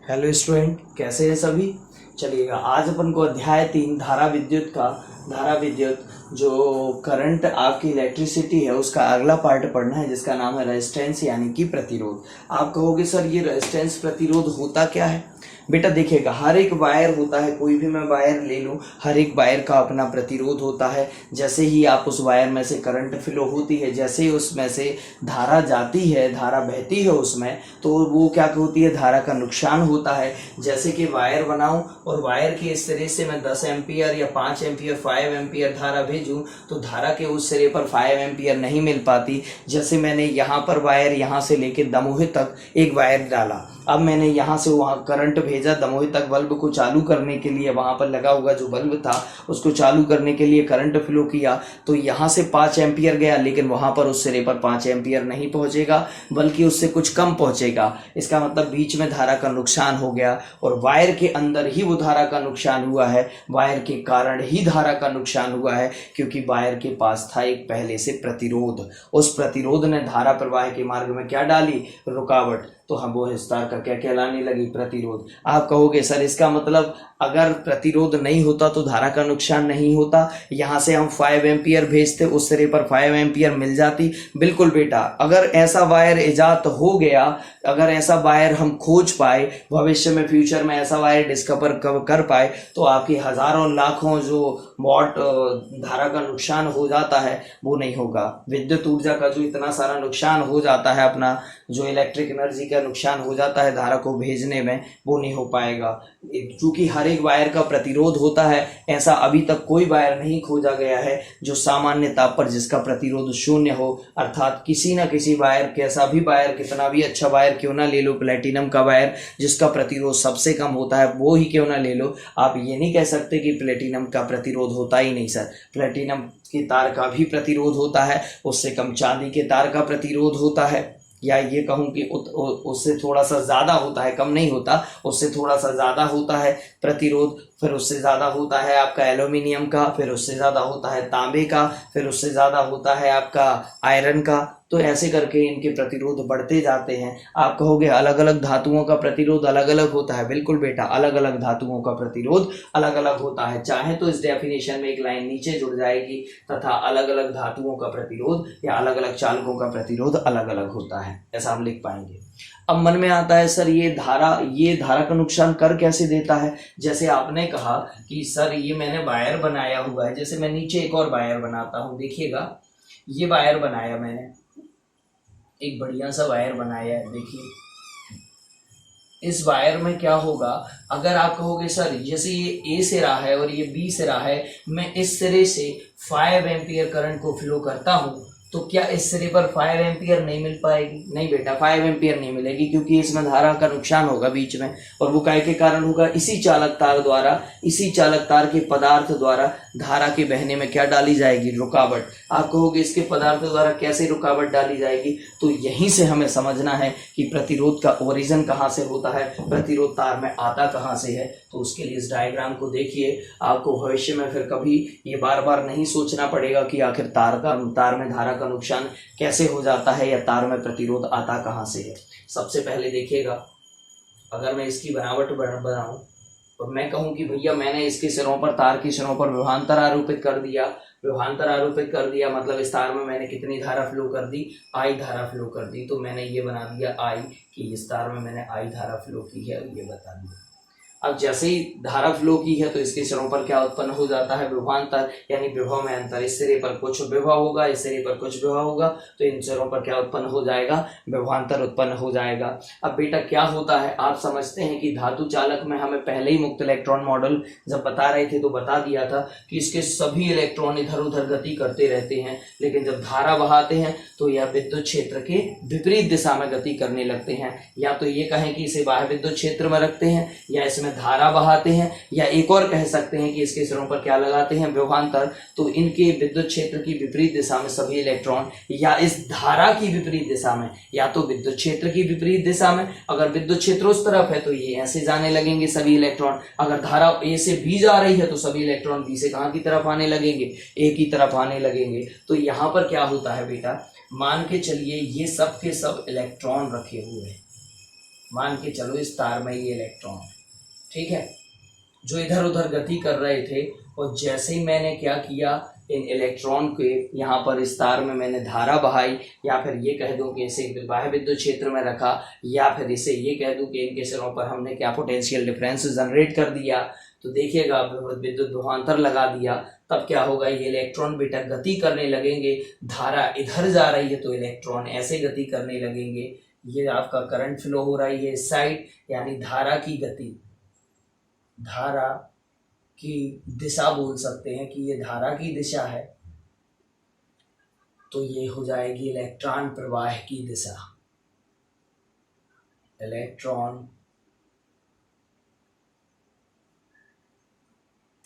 Hello student, कैसे हैं सभी। चलिएगा, आज अपन को अध्याय 3 धारा विद्युत जो करंट आपकी इलेक्ट्रिसिटी है उसका अगला पार्ट पढ़ना है, जिसका नाम है रेजिस्टेंस यानी कि प्रतिरोध। आप कहोगे सर ये रेजिस्टेंस प्रतिरोध होता क्या है। बेटा देखिएगा, हर एक वायर होता है, कोई भी मैं वायर ले लूँ, हर एक वायर का अपना प्रतिरोध होता है। जैसे ही आप उस वायर में से करंट फ्लो होती है, जैसे ही उसमें से धारा जाती है, धारा बहती है उसमें, तो वो क्या होती है, धारा का नुकसान होता है। जैसे कि वायर बनाऊं और वायर के इस सिरे से मैं 10 एम्पियर या 5 एम्पियर 5 एम्पियर धारा भेजूं, तो धारा के उस सिरे पर 5 एम्पियर नहीं मिल पाती। जैसे मैंने यहाँ पर वायर यहाँ से लेके दमोह तक एक वायर डाला, अब मैंने यहाँ से वहाँ करंट भेजा दमोह तक, बल्ब को चालू करने के लिए वहाँ पर लगा हुआ जो बल्ब था उसको चालू करने के लिए करंट फ्लो किया, तो यहाँ से 5 एम्पियर गया, लेकिन वहाँ पर उस सिरे पर 5 एम्पियर नहीं पहुँचेगा, बल्कि उससे कुछ कम पहुँचेगा। इसका मतलब बीच में धारा का नुकसान हो गया, और वायर के अंदर ही वो धारा का नुकसान हुआ है, वायर के कारण ही धारा का नुकसान हुआ है, क्योंकि वायर के पास था एक पहले से प्रतिरोध। उस प्रतिरोध ने धारा प्रवाह के मार्ग में क्या डाली, रुकावट। तो हम वो हिस्सार का क्या कहलाने लगी, प्रतिरोध। आप कहोगे सर इसका मतलब अगर प्रतिरोध नहीं होता तो धारा का नुकसान नहीं होता, यहाँ से हम 5 एम्पियर भेजते, उस सिरे पर 5 एम्पियर मिल जाती। बिल्कुल बेटा, अगर ऐसा वायर इजाद हो गया, अगर ऐसा वायर हम खोज पाए, भविष्य में फ्यूचर में ऐसा वायर डिस्कवर कर पाए, तो आपकी हजारों लाखों जो वॉट धारा का नुकसान हो जाता है वो नहीं होगा। विद्युत ऊर्जा का जो इतना सारा नुकसान हो जाता है, अपना जो इलेक्ट्रिक एनर्जी का नुकसान हो जाता है धारा को भेजने में, वो नहीं हो पाएगा। क्योंकि हर एक वायर का प्रतिरोध होता है, ऐसा अभी तक कोई वायर नहीं खोजा गया है जो सामान्य ताप पर जिसका प्रतिरोध शून्य हो। अर्थात किसी न किसी वायर, कैसा भी वायर, कितना भी अच्छा वायर क्यों ना ले लो, प्लेटिनम का वायर जिसका प्रतिरोध सबसे कम होता है वो ही क्यों ना ले लो, आप ये नहीं कह सकते कि प्लेटिनम का प्रतिरोध होता ही नहीं। सर, प्लेटिनम के तार का भी प्रतिरोध होता है, उससे कम चांदी के तार का प्रतिरोध होता है, या ये कहूँ कि उससे थोड़ा सा ज़्यादा होता है, कम नहीं होता, उससे थोड़ा सा ज़्यादा होता है प्रतिरोध। फिर उससे ज़्यादा होता है आपका एल्यूमिनियम का, फिर उससे ज़्यादा होता है तांबे का, फिर उससे ज़्यादा होता है आपका आयरन का। तो ऐसे करके इनके प्रतिरोध बढ़ते जाते हैं। आप कहोगे अलग अलग धातुओं का प्रतिरोध अलग अलग होता है। बिल्कुल बेटा, अलग अलग धातुओं का प्रतिरोध अलग अलग होता है। चाहे तो इस डेफिनेशन में एक लाइन नीचे जुड़ जाएगी, तथा अलग अलग धातुओं का प्रतिरोध या अलग अलग चालकों का प्रतिरोध अलग अलग होता है, ऐसा हम लिख पाएंगे। अब मन में आता है सर ये धारा का नुकसान कर कैसे देता है। जैसे आपने कहा कि सर ये मैंने वायर बनाया हुआ है, जैसे मैं नीचे एक और वायर बनाता हूँ, देखिएगा ये वायर बनाया मैंने, एक बढ़िया सा वायर बनाया है। देखिए इस वायर में क्या होगा, अगर आप कहोगे सर जैसे ये ए सिरा है और ये बी सिरा है, मैं इस सिरे से 5 एम्पियर करंट को फ्लो करता हूँ, तो क्या इस सिरे पर 5 एम्पियर नहीं मिल पाएगी। नहीं बेटा, 5 एम्पियर नहीं मिलेगी, क्योंकि इसमें धारा का नुकसान होगा बीच में। और वो काय के कारण होगा, इसी चालक तार द्वारा, इसी चालक तार के पदार्थ द्वारा धारा के बहने में क्या डाली जाएगी, रुकावट। आप कहोगे इसके पदार्थ द्वारा कैसे रुकावट डाली जाएगी, तो यहीं से हमें समझना है कि प्रतिरोध का ओरिजिन कहाँ से होता है, प्रतिरोध तार में आता कहाँ से है। तो उसके लिए इस डायग्राम को देखिए, आपको भविष्य में फिर कभी ये बार बार नहीं सोचना पड़ेगा कि आखिर तार में धारा का नुकसान कैसे हो जाता है, या तार में प्रतिरोध आता कहाँ से है। सबसे पहले देखिएगा, अगर मैं इसकी बनावट बनाऊं और मैं कहूं कि भैया मैंने इसके सिरों पर, तार के सिरों पर विभवांतर आरोपित कर दिया, विभवांतर आरोपित कर दिया मतलब इस तार में मैंने कितनी धारा फ्लो कर दी, आई धारा फ्लो कर दी। तो मैंने ये बना दिया आई, कि इस तार में मैंने आई धारा फ्लो की है, ये बता दिया। अब जैसे ही धारा फ्लो की है तो इसके सिरों पर क्या उत्पन्न हो जाता है, विभवांतर, यानी विभव में अंतर। इस सिरे पर कुछ विभव होगा, इस सिरे पर कुछ विभव होगा, तो इन सिरों पर क्या उत्पन्न हो जाएगा, विभवांतर उत्पन्न हो जाएगा। अब बेटा क्या होता है, आप समझते हैं कि धातु चालक में हमें पहले ही मुक्त इलेक्ट्रॉन मॉडल जब बता रहे थे तो बता दिया था कि इसके सभी इलेक्ट्रॉन इधर उधर गति करते रहते हैं, लेकिन जब धारा बहाते हैं तो यह विद्युत क्षेत्र के विपरीत दिशा में गति करने लगते हैं। या तो ये कहें कि इसे बाह्य विद्युत क्षेत्र में रखते हैं, या इसमें धारा बहाते हैं, या एक और कह सकते हैं कि इसके सिरों पर क्या लगाते हैं, विभवांतर। तो इनके विद्युत क्षेत्र की विपरीत दिशा में सभी इलेक्ट्रॉन, या इस धारा की विपरीत दिशा में, या तो विद्युत क्षेत्र की विपरीत दिशा में, अगर विद्युत क्षेत्र उस तरफ है तो ये ऐसे जाने लगेंगे सभी इलेक्ट्रॉन। अगर धारा ए से बी जा रही है तो सभी इलेक्ट्रॉन बी से कहाँ की तरफ आने लगेंगे, ए की तरफ आने लगेंगे। तो यहाँ पर क्या होता है बेटा, मान के चलिए ये सब के सब इलेक्ट्रॉन रखे हुए हैं, मान के चलो इस तार में ये इलेक्ट्रॉन है, ठीक है, जो इधर उधर गति कर रहे थे, और जैसे ही मैंने क्या किया, इन इलेक्ट्रॉन के यहाँ पर इस तार में मैंने धारा बहाई, या फिर ये कह दूं कि इसे बाह्य विद्युत क्षेत्र में रखा, या फिर इसे ये कह दूं कि इनके सिरों पर हमने क्या पोटेंशियल डिफरेंस जनरेट कर दिया, तो देखिएगा विद्युत विभवांतर लगा दिया, तब क्या होगा, ये इलेक्ट्रॉन बेटा गति करने लगेंगे, धारा इधर जा रही है तो इलेक्ट्रॉन ऐसे गति करने लगेंगे, ये आपका करंट फ्लो हो रहा है ये साइड, यानी धारा की गति, धारा की दिशा बोल सकते हैं कि ये धारा की दिशा है, तो ये हो जाएगी इलेक्ट्रॉन प्रवाह की दिशा, इलेक्ट्रॉन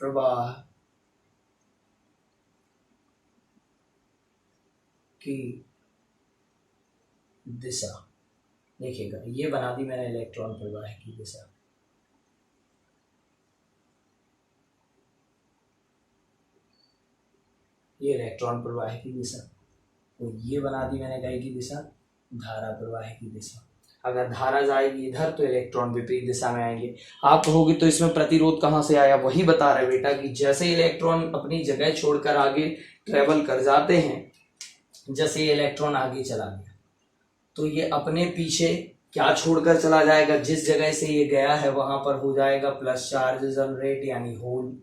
प्रवाह की दिशा। देखिएगा ये बना दी मैंने इलेक्ट्रॉन प्रवाह की दिशा, ये इलेक्ट्रॉन प्रवाह की दिशा, तो ये बना दी मैंने कहीं की दिशा, धारा प्रवाह की दिशा। अगर धारा जाएगी इधर तो इलेक्ट्रॉन विपरीत दिशा में आएंगे। आप कहोगे तो इसमें प्रतिरोध कहाँ से आया, वही बता रहे बेटा कि जैसे इलेक्ट्रॉन अपनी जगह छोड़कर आगे ट्रेवल कर जाते हैं, जैसे ये इलेक्ट्रॉन आगे चला गया तो ये अपने पीछे क्या छोड़कर चला जाएगा, जिस जगह से ये गया है वहां पर हो जाएगा प्लस चार्ज जनरेट, यानी होल।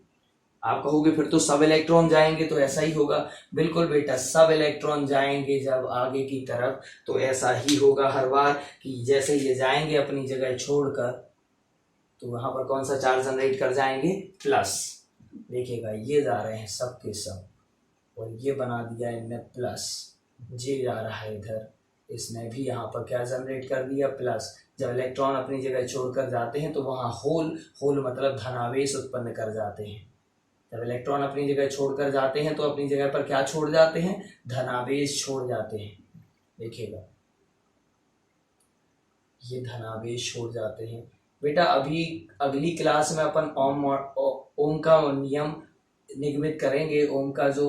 आप कहोगे फिर तो सब इलेक्ट्रॉन जाएंगे, तो ऐसा ही होगा, बिल्कुल बेटा, सब इलेक्ट्रॉन जाएंगे जब आगे की तरफ तो ऐसा ही होगा हर बार कि जैसे ये जाएंगे अपनी जगह छोड़कर तो वहां पर कौन सा चार्ज जनरेट कर जाएंगे, प्लस। देखिएगा ये जा रहे हैं सब के सब, और ये बना दिया इनने प्लस, ये जा रहा है इधर, इसने भी यहाँ पर क्या जनरेट कर दिया, प्लस। जब इलेक्ट्रॉन अपनी जगह छोड़कर जाते हैं तो वहाँ होल, होल मतलब धनावेश उत्पन्न कर जाते हैं। जब इलेक्ट्रॉन अपनी जगह छोड़कर जाते हैं तो अपनी जगह पर क्या छोड़ जाते हैं, धनावेश छोड़ जाते हैं। देखिएगा ये धनावेश छोड़ जाते हैं। बेटा अभी अगली क्लास में अपन ओम का नियम निगमित करेंगे। ओम का जो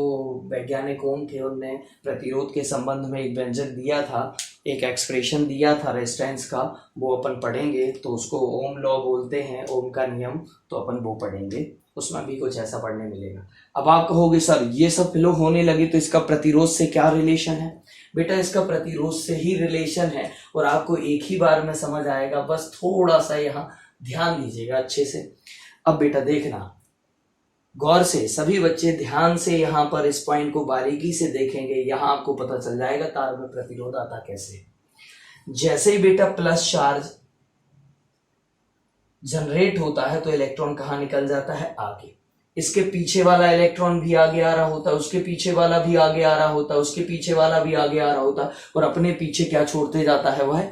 वैज्ञानिक ओम थे उनने प्रतिरोध के संबंध में एक व्यंजक दिया था, एक एक्सप्रेशन दिया था रेजिस्टेंस का, वो अपन पढ़ेंगे, तो उसको ओम लॉ बोलते हैं, ओम का नियम, तो अपन वो पढ़ेंगे, उसमें भी कुछ ऐसा पढ़ने मिलेगा। अब आप कहोगे सर ये सब फ्लो होने लगे तो इसका प्रतिरोध से क्या रिलेशन है? बेटा इसका प्रतिरोध से ही रिलेशन है, और आपको एक ही बार में समझ आएगा, बस थोड़ा सा यहाँ ध्यान दीजिएगा अच्छे से। अब बेटा देखना गौर से, सभी बच्चे ध्यान से यहाँ पर इस पॉइंट को बारीकी से देखेंगे, यहाँ आपको पता चल जाएगा तार में प्रतिरोध आता कैसे। जैसे ही बेटा प्लस चार्ज जनरेट होता है तो इलेक्ट्रॉन कहाँ निकल जाता है, आगे। इसके पीछे वाला इलेक्ट्रॉन भी आगे आ रहा होता है, उसके पीछे वाला भी आगे आ रहा होता है, उसके पीछे वाला भी आगे आ रहा होता है, और अपने पीछे क्या छोड़ते जाता है, वह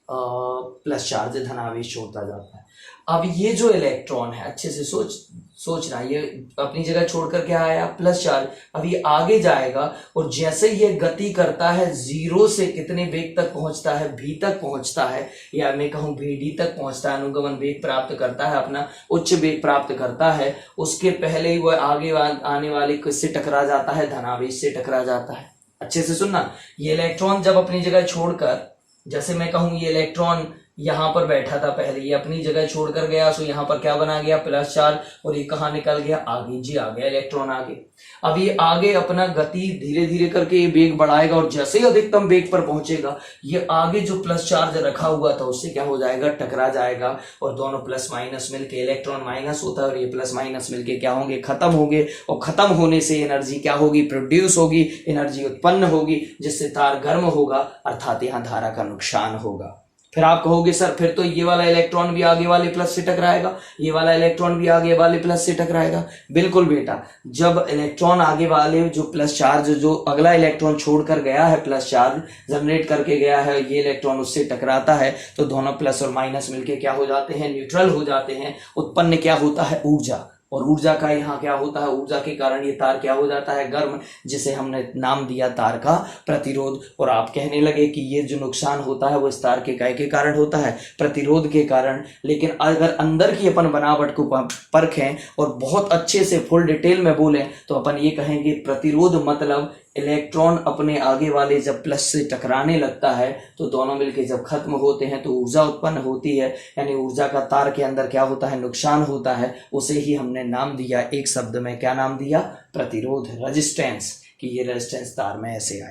प्लस चार्ज धनावेश छोड़ता जाता है। अब ये जो इलेक्ट्रॉन है, अच्छे से सोचना, ये अपनी जगह छोड़कर क्या आया, प्लस चार्ज। अब ये आगे जाएगा, और जैसे ये गति करता है, जीरो से कितने वेग तक पहुंचता है, v तक पहुंचता है, या मैं कहूं vd तक पहुंचता है, अनुगमन वेग प्राप्त करता है, अपना उच्च वेग प्राप्त करता है, उसके पहले ही वह आगे आने वाले किससे टकरा जाता है, धनावेश से टकरा जाता है। अच्छे से सुनना, ये इलेक्ट्रॉन जब अपनी जगह छोड़कर, जैसे मैं कहूं ये इलेक्ट्रॉन यहाँ पर बैठा था पहले, ये अपनी जगह छोड़कर गया, सो यहाँ पर क्या बना गया, प्लस चार्ज, और ये कहाँ निकल गया, आगे, जी आ गया इलेक्ट्रॉन आगे। अब ये आगे अपना गति धीरे धीरे करके ये वेग बढ़ाएगा, और जैसे ही अधिकतम वेग पर पहुंचेगा, ये आगे जो प्लस चार्ज रखा हुआ था उससे क्या हो जाएगा, टकरा जाएगा, और दोनों प्लस माइनस मिलके, इलेक्ट्रॉन माइनस होता है और ये प्लस माइनस मिलके क्या होंगे, खत्म होंगे, और खत्म होने से एनर्जी क्या होगी, प्रोड्यूस होगी, एनर्जी उत्पन्न होगी, जिससे तार गर्म होगा, अर्थात यहाँ धारा का नुकसान होगा। फिर आप कहोगे सर फिर तो ये वाला इलेक्ट्रॉन भी आगे वाले प्लस से टकराएगा, ये वाला इलेक्ट्रॉन भी आगे वाले प्लस से टकराएगा। बिल्कुल बेटा, जब इलेक्ट्रॉन आगे वाले जो प्लस चार्ज, जो अगला इलेक्ट्रॉन छोड़कर गया है, प्लस चार्ज जनरेट करके गया है, ये इलेक्ट्रॉन उससे टकराता है, तो दोनों प्लस और माइनस मिलके क्या हो जाते हैं, न्यूट्रल हो जाते हैं। उत्पन्न क्या होता है, ऊर्जा, और ऊर्जा का यहाँ क्या होता है, ऊर्जा के कारण ये तार क्या हो जाता है, गर्म, जिसे हमने नाम दिया तार का प्रतिरोध। और आप कहने लगे कि ये जो नुकसान होता है वो इस तार के काय के कारण होता है, प्रतिरोध के कारण। लेकिन अगर अंदर की अपन बनावट को परखें और बहुत अच्छे से फुल डिटेल में बोलें तो अपन ये कहेंगे प्रतिरोध मतलब इलेक्ट्रॉन अपने आगे वाले जब प्लस से टकराने लगता है तो दोनों मिलके जब खत्म होते हैं तो ऊर्जा उत्पन्न होती है, यानी ऊर्जा का तार के अंदर क्या होता है, नुकसान होता है। उसे ही हमने नाम दिया एक शब्द में, क्या नाम दिया, प्रतिरोध, रेजिस्टेंस, कि ये रेजिस्टेंस तार में ऐसे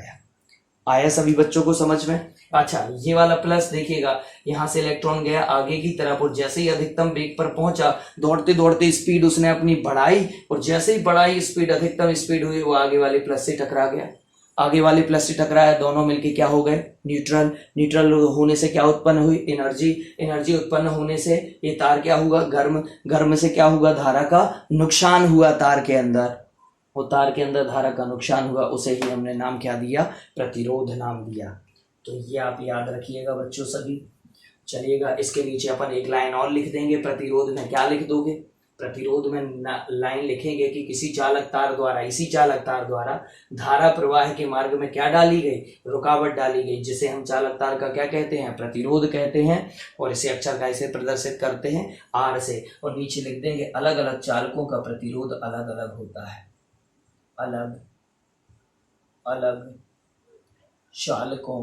आया सभी बच्चों को समझ में। अच्छा, ये वाला प्लस देखिएगा, यहाँ से इलेक्ट्रॉन गया आगे की तरफ और जैसे ही अधिकतम वेग पर पहुंचा, दौड़ते दौड़ते स्पीड उसने अपनी बढ़ाई और जैसे ही बढ़ाई स्पीड, अधिकतम स्पीड हुई, वो आगे वाले प्लस से टकरा गया। आगे वाले प्लस से टकराया, दोनों मिलके क्या हो गए, न्यूट्रल। न्यूट्रल होने से क्या उत्पन्न हुई, एनर्जी। एनर्जी उत्पन्न होने से ये तार क्या हुआ, गर्म। गर्म से क्या हुआ, धारा का नुकसान हुआ तार के अंदर। वो तार के अंदर धारा का नुकसान हुआ, उसे ही हमने नाम क्या दिया, प्रतिरोध नाम दिया। तो ये आप याद रखिएगा बच्चों सभी। चलिएगा, इसके नीचे अपन एक लाइन और लिख देंगे। प्रतिरोध में क्या लिख दोगे, प्रतिरोध में लाइन लिखेंगे कि किसी चालक तार द्वारा, इसी चालक तार द्वारा धारा प्रवाह के मार्ग में क्या डाली गई, रुकावट डाली गई, जिसे हम चालक तार का क्या कहते हैं, प्रतिरोध कहते हैं। और इसे अक्षर का ऐसे प्रदर्शित करते हैं आर से, और नीचे लिख देंगे अलग अलग चालकों का प्रतिरोध अलग अलग होता है। अलग अलग चालकों,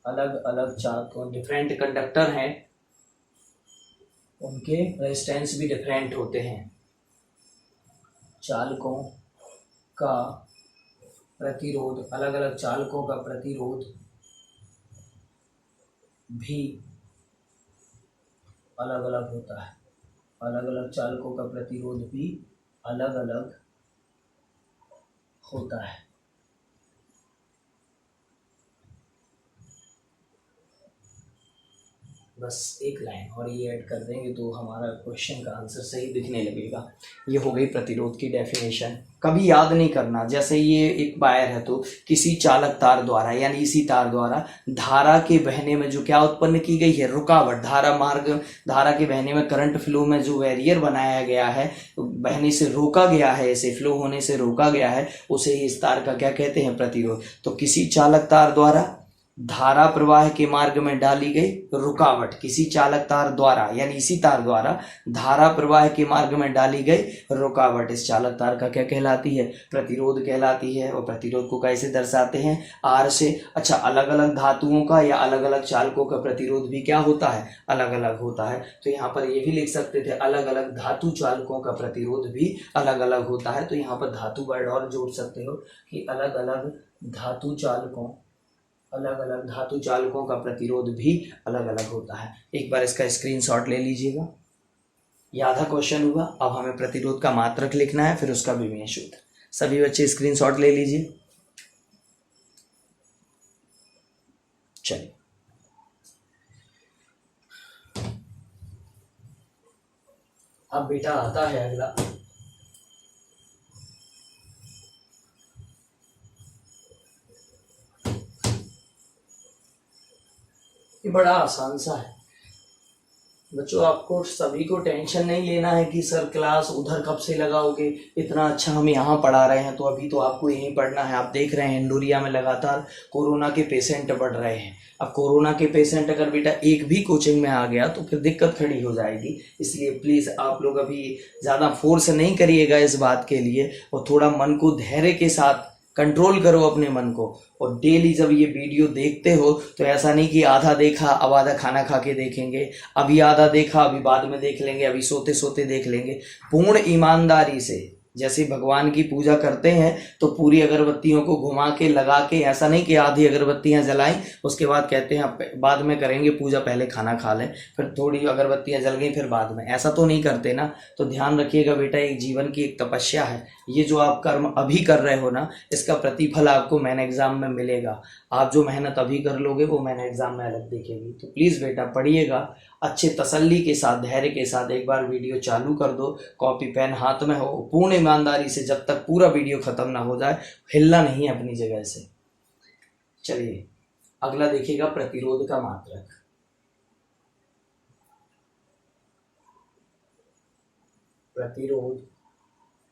अलग अलग चालकों, डिफरेंट कंडक्टर हैं, उनके रेजिस्टेंस भी डिफरेंट होते हैं। चालकों का प्रतिरोध, अलग अलग चालकों का प्रतिरोध भी अलग अलग होता है। अलग अलग चालकों का प्रतिरोध भी अलग अलग होता है। बस एक लाइन और ये ऐड कर देंगे तो हमारा क्वेश्चन का आंसर सही दिखने लगेगा। ये हो गई प्रतिरोध की डेफिनेशन। कभी याद नहीं करना, जैसे ये एक वायर है तो किसी चालक तार द्वारा, यानी इसी तार द्वारा धारा के बहने में जो क्या उत्पन्न की गई है, रुकावट, धारा मार्ग, धारा के बहने में करंट फ्लो में जो बैरियर बनाया गया है, बहने से रोका गया है, इसे फ्लो होने से रोका गया है, उसे ही इस तार का क्या कहते हैं, प्रतिरोध। तो किसी चालक तार द्वारा धारा प्रवाह के मार्ग में डाली गई रुकावट, किसी चालक तार द्वारा, यानी इसी तार द्वारा धारा प्रवाह के मार्ग में डाली गई रुकावट इस चालक तार का क्या कहलाती है, प्रतिरोध कहलाती है। और प्रतिरोध को कैसे दर्शाते हैं, आर से। अच्छा, अलग अलग धातुओं का या अलग अलग चालकों का प्रतिरोध भी क्या होता है, अलग अलग होता है। तो यहाँ पर ये भी लिख सकते थे, अलग अलग धातु चालकों का प्रतिरोध भी अलग अलग होता है। तो यहाँ पर धातु वर्ड और जोड़ सकते हो कि अलग अलग धातु चालकों, अलग अलग धातु चालकों का प्रतिरोध भी अलग अलग होता है। एक बार इसका स्क्रीनशॉट ले लीजिएगा। ये आधा क्वेश्चन हुआ। अब हमें प्रतिरोध का मात्रक लिखना है, फिर उसका विमेय सूत्र। सभी बच्चे स्क्रीनशॉट ले लीजिए। चलिए, अब बेटा आता है अगला, ये बड़ा आसान सा है बच्चों। आपको सभी को टेंशन नहीं लेना है कि सर क्लास उधर कब से लगाओगे, इतना अच्छा हम यहाँ पढ़ा रहे हैं। तो अभी तो आपको यहीं पढ़ना है। आप देख रहे हैं इंडोरिया में लगातार कोरोना के पेशेंट बढ़ रहे हैं। अब कोरोना के पेशेंट अगर बेटा एक भी कोचिंग में आ गया तो फिर दिक्कत खड़ी हो जाएगी। इसलिए प्लीज़ आप लोग अभी ज़्यादा फोर्स नहीं करिएगा इस बात के लिए, और थोड़ा मन को धैर्य के साथ कंट्रोल करो अपने मन को। और डेली जब ये वीडियो देखते हो तो ऐसा नहीं कि आधा देखा अब आधा खाना खा के देखेंगे, अभी आधा देखा अभी बाद में देख लेंगे, अभी सोते सोते देख लेंगे। पूर्ण ईमानदारी से, जैसे भगवान की पूजा करते हैं तो पूरी अगरबत्तियों को घुमा के लगा के, ऐसा नहीं कि आधी अगरबत्तियां जलाएं उसके बाद कहते हैं बाद में करेंगे पूजा, पहले खाना खा लें, फिर थोड़ी अगरबत्तियां जल गई फिर बाद में, ऐसा तो नहीं करते ना। तो ध्यान रखिएगा बेटा, एक जीवन की एक तपस्या है। ये जो आप कर्म अभी कर रहे हो ना, इसका प्रतिफल आपको मेन एग्जाम में मिलेगा। आप जो मेहनत अभी कर लोगे वो मेन एग्जाम में अलग दिखेगी। तो प्लीज़ बेटा पढ़िएगा अच्छे तसल्ली के साथ, धैर्य के साथ। एक बार वीडियो चालू कर दो, कॉपी पेन हाथ में हो, पूर्ण ईमानदारी से जब तक पूरा वीडियो खत्म ना हो जाए हिलना नहीं है अपनी जगह से। चलिए अगला देखिएगा, प्रतिरोध का मात्रक। प्रतिरोध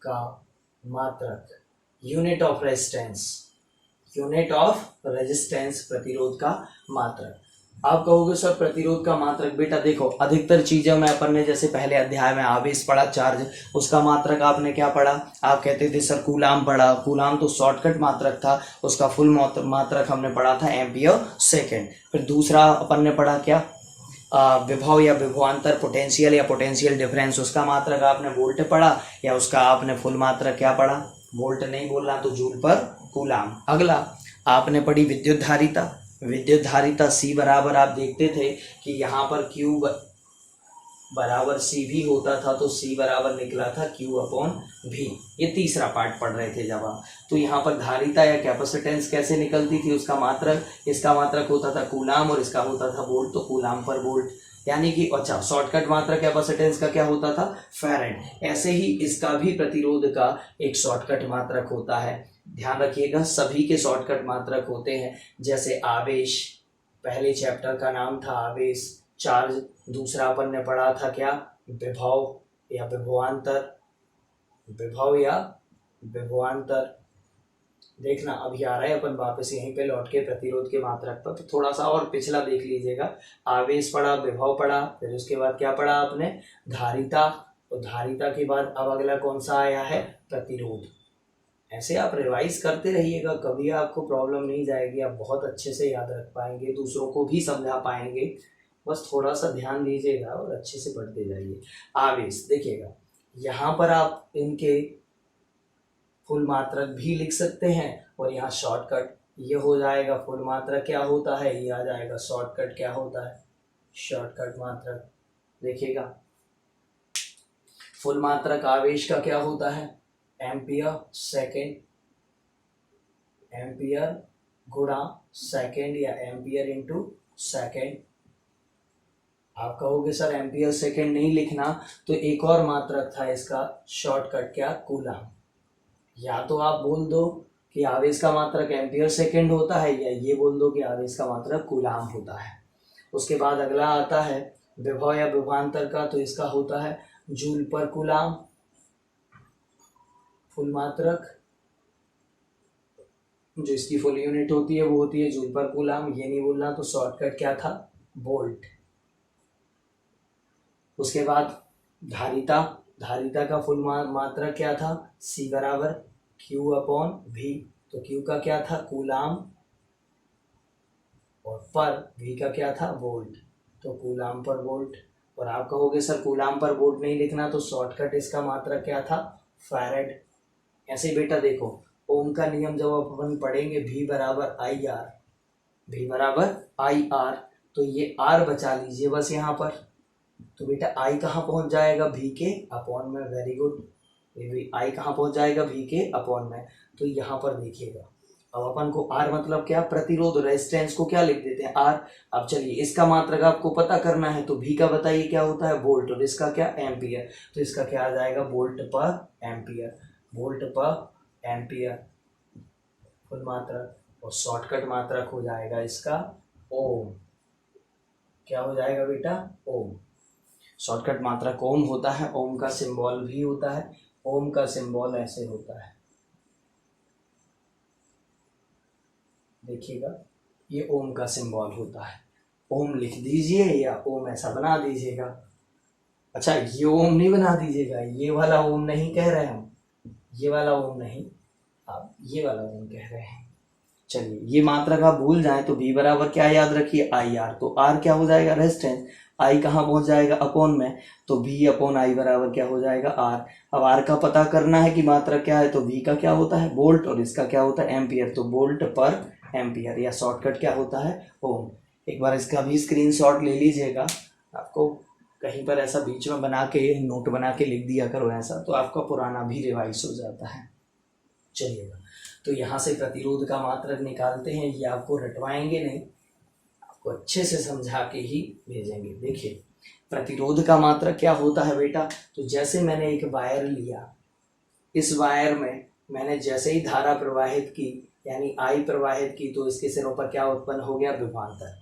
का मात्रक, unit of resistance, unit of resistance, प्रतिरोध का मात्रक। आप कहोगे सर प्रतिरोध का मात्रक, बेटा देखो अधिकतर चीजों में अपन ने जैसे पहले अध्याय में आवेश पढ़ा, चार्ज, उसका मात्रक आपने क्या पढ़ा, आप कहते थे सर कूलाम पढ़ा, कूलाम तो शॉर्टकट मात्रक था, उसका फुल मात्रक हमने पढ़ा था एम्पियर सेकेंड। फिर दूसरा अपन ने पढ़ा क्या, विभव या विभवांतर, पोटेंशियल या पोटेंशियल डिफरेंस, उसका मात्रक आपने वोल्ट पढ़ा, या उसका आपने फुल मात्रक क्या पढ़ा, वोल्ट नहीं बोलना तो जूल पर कूलाम। अगला आपने पढ़ी विद्युत धारिता, विद्युत धारिता C बराबर आप देखते थे कि यहाँ पर Q बराबर C भी होता था, तो C बराबर निकला था Q अपॉन V। ये तीसरा पार्ट पढ़ रहे थे जब आप, तो यहाँ पर धारिता या कैपेसिटेंस कैसे निकलती थी, उसका मात्रक, इसका मात्रक होता था कूलाम और इसका होता था वोल्ट, तो कूलाम पर वोल्ट, यानी कि अच्छा शॉर्टकट मात्रक कैपेसिटेंस का क्या होता था, फैराड। ऐसे ही इसका भी प्रतिरोध का एक शॉर्टकट मात्रक होता है, ध्यान रखिएगा सभी के शॉर्टकट मात्रक होते हैं। जैसे आवेश, पहले चैप्टर का नाम था आवेश, चार्ज दूसरा अपन ने पढ़ा था क्या, विभव या विभवांतर, विभव या विभवांतर। देखना अभी आ रहा है अपन वापस यहीं पे लौट के प्रतिरोध के मात्रक पर, तो थोड़ा सा और पिछला देख लीजिएगा, आवेश पढ़ा, विभव पढ़ा, फिर उसके बाद क्या पढ़ा आपने, धारिता, और धारिता के बाद अब अगला कौन सा आया है, प्रतिरोध। ऐसे आप रिवाइज करते रहिएगा, कभी आपको प्रॉब्लम नहीं जाएगी, आप बहुत अच्छे से याद रख पाएंगे, दूसरों को भी समझा पाएंगे, बस थोड़ा सा ध्यान दीजिएगा और अच्छे से पढ़ते जाइए। आवेश देखिएगा, यहाँ पर आप इनके फुल मात्रक भी लिख सकते हैं, और यहाँ शॉर्टकट ये हो जाएगा, फुल मात्रक क्या होता है, ये आ जाएगा, शॉर्टकट क्या होता है, शॉर्टकट मात्रक। देखिएगा फुल मात्रक आवेश का क्या होता है, एम्पियर सेकेंड, एम्पियर गुणा सेकेंड या एम्पियर इंटू सेकेंड। आप कहोगे सर एम्पियर सेकेंड नहीं लिखना, तो एक और मात्रक था इसका शॉर्टकट क्या, कूलाम। या तो आप बोल दो कि आवेश का मात्रक एम्पियर सेकेंड होता है, या ये बोल दो कि आवेश का मात्रक कूलाम होता है। उसके बाद अगला आता है विभव या विभवांतर का, तो इसका होता है जूल पर कूलाम, फुल मात्रक जो इसकी फुल यूनिट होती है वो होती है जूल पर कूलाम, ये नहीं बोलना, तो शॉर्टकट क्या था, वोल्ट। उसके बाद धारिता, धारिता का फुल मात्रक क्या था, C बराबर Q अपॉन V, तो Q का क्या था, कूलाम, और पर V का क्या था, वोल्ट, तो कूलाम पर वोल्ट। और आप कहोगे सर कूलाम पर वोल्ट नहीं लिखना, तो शॉर्टकट इसका मात्रक क्या था, फैराड। ऐसे बेटा देखो ओम का नियम जब अपन पढ़ेंगे, V बराबर IR, V बराबर IR, तो ये R बचा लीजिए बस यहाँ पर, तो बेटा I कहाँ पहुंच जाएगा, V के अपॉन में, वेरी गुड, I कहाँ पहुंच जाएगा, V के अपॉन में। तो यहाँ पर देखिएगा अब अपन को R मतलब क्या, प्रतिरोध, रेजिस्टेंस को क्या लिख देते हैं, R। अब चलिए इसका मात्रक आपको पता करना है, तो V का बताइए क्या होता है, वोल्ट, और इसका क्या, एम्पियर, तो इसका क्या आ जाएगा, वोल्ट पर एम्पियर, वोल्ट पर एम्पियर फुल मात्रक, और शॉर्टकट मात्रक हो जाएगा इसका ओम। क्या हो जाएगा बेटा, ओम। शॉर्टकट मात्रक ओम होता है, ओम का सिंबल भी होता है, ओम का सिंबल ऐसे होता है, देखिएगा ये ओम का सिंबल होता है, ओम लिख दीजिए या ओम ऐसा बना दीजिएगा। अच्छा ये ओम नहीं बना दीजिएगा, ये वाला ओम नहीं कह रहे हम, ये वाला ओम नहीं, आप ये वाला ओम कह रहे हैं। चलिए ये मात्रक आप भूल जाएं तो V बराबर क्या याद रखिए, IR, तो R क्या हो जाएगा, रेजिस्टेंस, I कहाँ पहुंच जाएगा, अपॉन में, तो V अपॉन I बराबर क्या हो जाएगा, R। अब R का पता करना है कि मात्रक क्या है, तो V का क्या होता है, वोल्ट, और इसका क्या होता है, एम्पियर, तो वोल्ट पर एम्पियर, या शॉर्टकट क्या होता है, ओम। एक बार इसका भी स्क्रीनशॉट ले लीजिएगा, आपको कहीं पर ऐसा बीच में बना के नोट बना के लिख दिया करो ऐसा, तो आपका पुराना भी रिवाइज हो जाता है। चलिएगा तो यहाँ से प्रतिरोध का मात्रक निकालते हैं, ये आपको रटवाएंगे नहीं, आपको अच्छे से समझा के ही भेजेंगे। देखिए प्रतिरोध का मात्रक क्या होता है बेटा, तो जैसे मैंने एक वायर लिया, इस वायर में मैंने जैसे ही धारा प्रवाहित की यानी I प्रवाहित की, तो इसके सिरों पर क्या उत्पन्न हो गया, विभवांतर।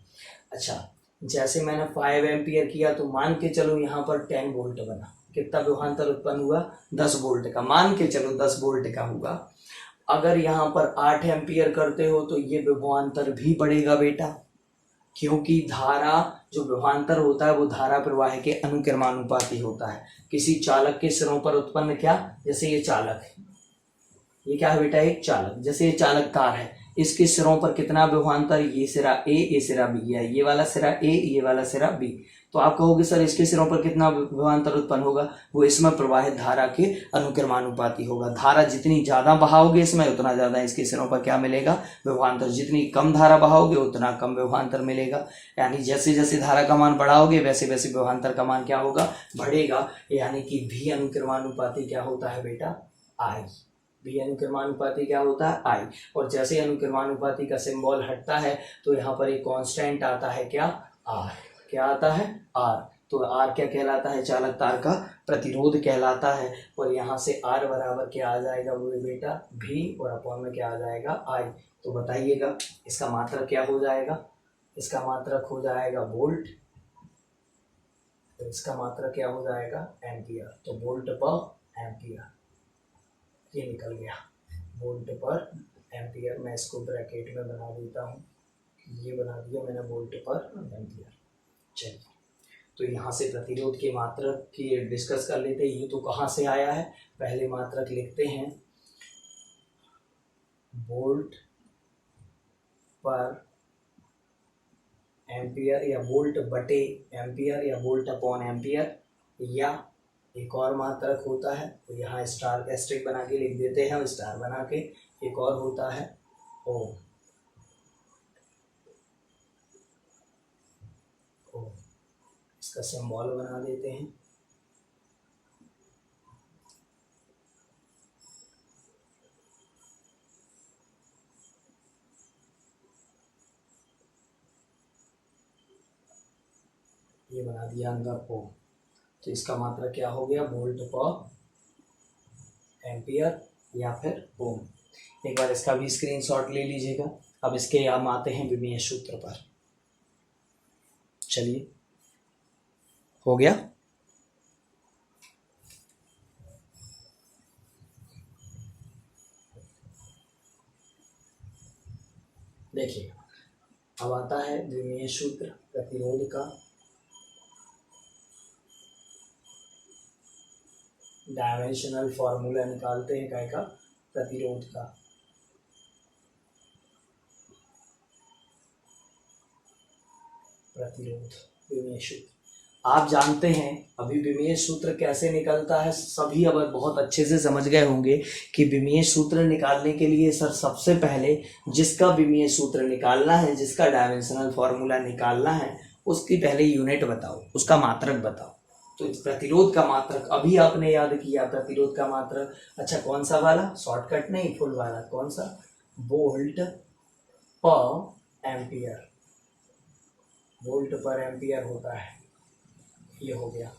अच्छा जैसे मैंने 5 एम्पियर किया, तो मान के चलो यहाँ पर 10 वोल्ट बना, कितना विभवांतर उत्पन्न हुआ, 10 वोल्ट का, मान के चलो 10 वोल्ट का होगा। अगर यहाँ पर 8 एम्पियर करते हो तो ये विभवांतर भी बढ़ेगा बेटा, क्योंकि धारा जो विभवांतर होता है वो धारा प्रवाह के अनुक्रमानुपाती होता है। किसी चालक के सिरों पर उत्पन्न क्या, जैसे ये चालक है, ये क्या है बेटा, एक चालक, जैसे ये चालक तार है, इसके सिरों पर कितना विभवांतर, ये सिरा ए, ये सिरा बी है, ये वाला सिरा ए, ये वाला सिरा बी। तो आप कहोगे सर इसके सिरों पर कितना विभवांतर उत्पन्न होगा, वो इसमें प्रवाहित धारा के अनुक्रमानुपाती होगा। धारा जितनी ज्यादा बहाओगे इसमें उतना ज्यादा इसके सिरों पर क्या मिलेगा, विभवांतर। जितनी कम धारा बहाओगे उतना कम विभवांतर मिलेगा। यानी जैसे जैसे धारा का मान बढ़ाओगे वैसे वैसे विभवांतर का मान क्या होगा, बढ़ेगा। यानी कि भी अनुक्रमानुपाती क्या होता है बेटा, आई। भी अनुक्रमानुपाती क्या होता है, आई। और जैसे अनुक्रमानुपाती का सिंबल हटता है तो यहाँ पर एक कांस्टेंट आता है, क्या, आर। क्या आता है, आर। तो आर क्या कहलाता है, चालक तार का प्रतिरोध कहलाता है। और यहाँ से आर बराबर क्या आ जाएगा वो बेटा, भी, और अपॉन में क्या आ जाएगा, आई। तो बताइएगा इसका मात्रक क्या हो जाएगा, इसका मात्रक हो जाएगा वोल्ट, तो इसका मात्रक क्या हो जाएगा, एम्पियर। तो वोल्ट पर एम्पियर, ये निकल गया वोल्ट पर एम्पियर। मैं इसको ब्रैकेट में बना देता हूँ, ये बना दिया मैंने वोल्ट पर एम्पियर। चलिए, तो यहाँ से प्रतिरोध के मात्रक की डिस्कस कर लेते हैं। ये तो कहाँ से आया है, पहले मात्रक लिखते हैं, वोल्ट पर एम्पियर, या वोल्ट बटे एम्पियर, या वोल्ट अपॉन एम्पियर, या एक और मात्रक होता है, तो यहाँ स्टार एस्ट्रिक बना के लिख देते हैं, स्टार बना के। एक और होता है ओम, इसका सिंबल बना देते हैं। ये बना दिया अंदर ओम। तो इसका मात्रक क्या हो गया, वोल्ट पर एम्पियर या फिर ओम। एक बार इसका भी स्क्रीनशॉट ले लीजिएगा। अब इसके हम आते हैं विमीय सूत्र पर। चलिए, हो गया। देखिए, अब आता है विमीय सूत्र प्रतिरोध का। डायमेंशनल फॉर्मूला निकालते हैं, काय का, प्रतिरोध का। प्रतिरोध विमीय सूत्र आप जानते हैं। अभी विमीय सूत्र कैसे निकलता है सभी अब बहुत अच्छे से समझ गए होंगे कि विमीय सूत्र निकालने के लिए सर सबसे पहले जिसका विमीय सूत्र निकालना है, जिसका डायमेंशनल फॉर्मूला निकालना है, उसकी पहले यूनिट बताओ, उसका मात्रक बताओ। तो प्रतिरोध का मात्रक अभी आपने याद किया, प्रतिरोध का मात्रक। अच्छा, कौन सा वाला, शॉर्टकट नहीं, फुल वाला, कौन सा, वोल्ट पर एम्पियर। वोल्ट पर एम्पियर होता है, ये हो गया।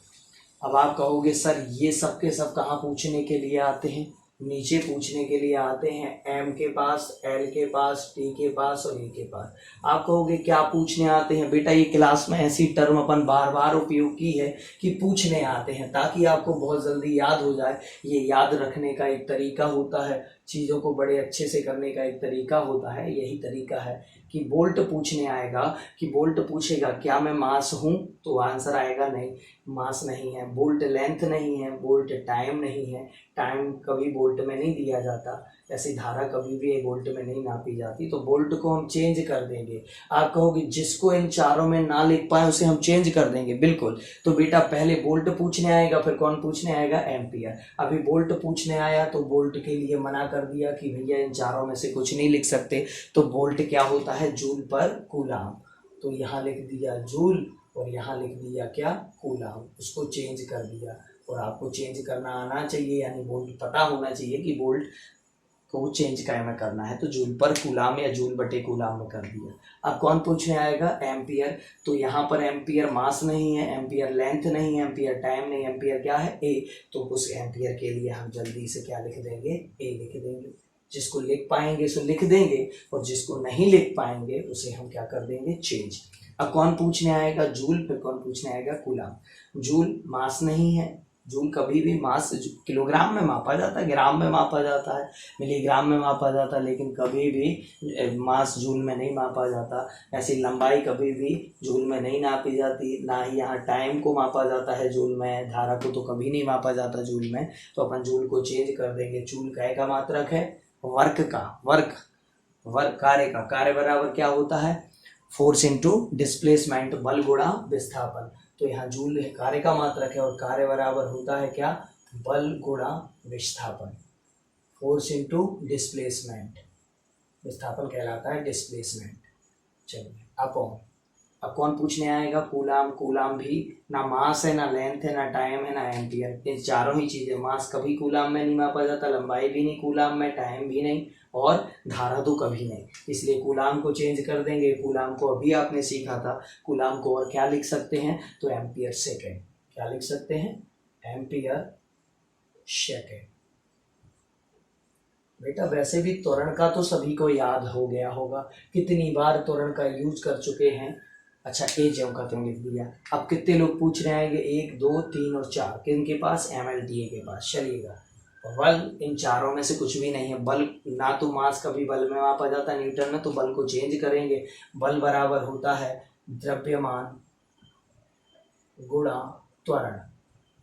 अब आप कहोगे सर ये सब के सब कहाँ पूछने के लिए आते हैं, नीचे पूछने के लिए आते हैं, एम के पास, एल के पास, टी के पास और ई के पास। आप कहोगे क्या पूछने आते हैं, बेटा ये क्लास में ऐसी टर्म अपन बार बार उपयोग की है कि पूछने आते हैं, ताकि आपको बहुत जल्दी याद हो जाए। ये याद रखने का एक तरीका होता है, चीज़ों को बड़े अच्छे से करने का एक तरीका होता है। यही तरीका है कि बोल्ट पूछने आएगा, कि बोल्ट पूछेगा क्या मैं मास हूँ, तो आंसर आएगा नहीं, मास नहीं है। बोल्ट लेंथ नहीं है, बोल्ट टाइम नहीं है, टाइम कभी बोल्ट में नहीं दिया जाता, ऐसी धारा कभी भी बोल्ट में नहीं नापी जाती। तो बोल्ट को हम चेंज कर देंगे। आप कहोगे जिसको इन चारों में ना लिख पाए उसे हम चेंज कर देंगे, बिल्कुल। तो बेटा पहले बोल्ट पूछने आएगा, फिर कौन पूछने आएगा, एम्पियर। अभी बोल्ट पूछने आया तो बोल्ट के लिए मना कर दिया कि भैया इन चारों में से कुछ नहीं लिख सकते। तो बोल्ट क्या होता है, जूल पर कूलाम। तो यहाँ लिख दिया जूल और यहाँ लिख दिया क्या, कूलाम। उसको चेंज कर दिया। और आपको चेंज करना आना चाहिए, यानी बोल्ट पता होना चाहिए कि बोल्ट को चेंज कैसे करना है। तो जूल पर कूलाम या जूल बटे कूलाम में कर दिया। अब कौन पूछने आएगा, एम्पियर। तो यहाँ पर एम्पियर मास नहीं है, एम्पियर लेंथ नहीं है, एम्पियर टाइम नहीं, एम्पियर क्या है, ए। तो उस एम्पियर के लिए हम जल्दी से क्या लिख देंगे, ए लिख देंगे। जिसको लिख पाएंगे उसे लिख देंगे, और जिसको नहीं लिख पाएंगे उसे हम क्या कर देंगे, चेंज। अब कौन पूछने आएगा, जूल। फिर कौन पूछने आएगा, कूलाम। जूल मास नहीं है, जूल कभी भी मास किलोग्राम में मापा जाता है, ग्राम में मापा जाता है, मिलीग्राम में मापा जाता है, लेकिन कभी भी मास जूल में नहीं मापा जाता। ऐसी लंबाई कभी भी जूल में नहीं नापी जाती, ना ही यहाँ टाइम को मापा जाता है जूल में, धारा को तो कभी नहीं मापा जाता जूल में। तो अपन जूल को चेंज कर देंगे, जूल काय का मात्रक है, वर्क का, वर्क कार्य का, कार्य बराबर क्या होता है, फोर्स इंटू डिस्प्लेसमेंट, बल गुणा विस्थापन। तो यहाँ जूल कार्य का मात्रक है और कार्य बराबर होता है क्या, बल गुणा विस्थापन, फोर्स इंटू डिस्प्लेसमेंट, विस्थापन कहलाता है डिस्प्लेसमेंट। चलिए अब कौन पूछने आएगा, कूलाम। कूलाम भी ना मास है, ना लेंथ है, ना टाइम है, ना एम्पियर, ये चारों ही चीजें। मास कभी कूलाम में नहीं मापा जाता, लंबाई भी नहीं कूलाम में, टाइम भी नहीं, और धारा तो कभी नहीं। इसलिए कूलाम को चेंज कर देंगे। कूलाम को अभी आपने सीखा था, कूलाम को और क्या लिख सकते हैं, तो एम्पियर सेकेंड। क्या लिख सकते हैं, एम्पियर सेकेंड। बेटा वैसे भी त्वरण का तो सभी को याद हो गया होगा, कितनी बार त्वरण का यूज कर चुके हैं। अच्छा ए ज्यों का त्यों लिख दिया। अब कितने लोग पूछ रहे हैं, 1 2 3 और 4, किनके पास, MLTA के पास। चलिएगा, बल इन चारों में से कुछ भी नहीं है। बल ना तो मास कभी बल में मापा जाता है न्यूटन में, तो बल को चेंज करेंगे। बल बराबर होता है द्रव्यमान गुणा त्वरण।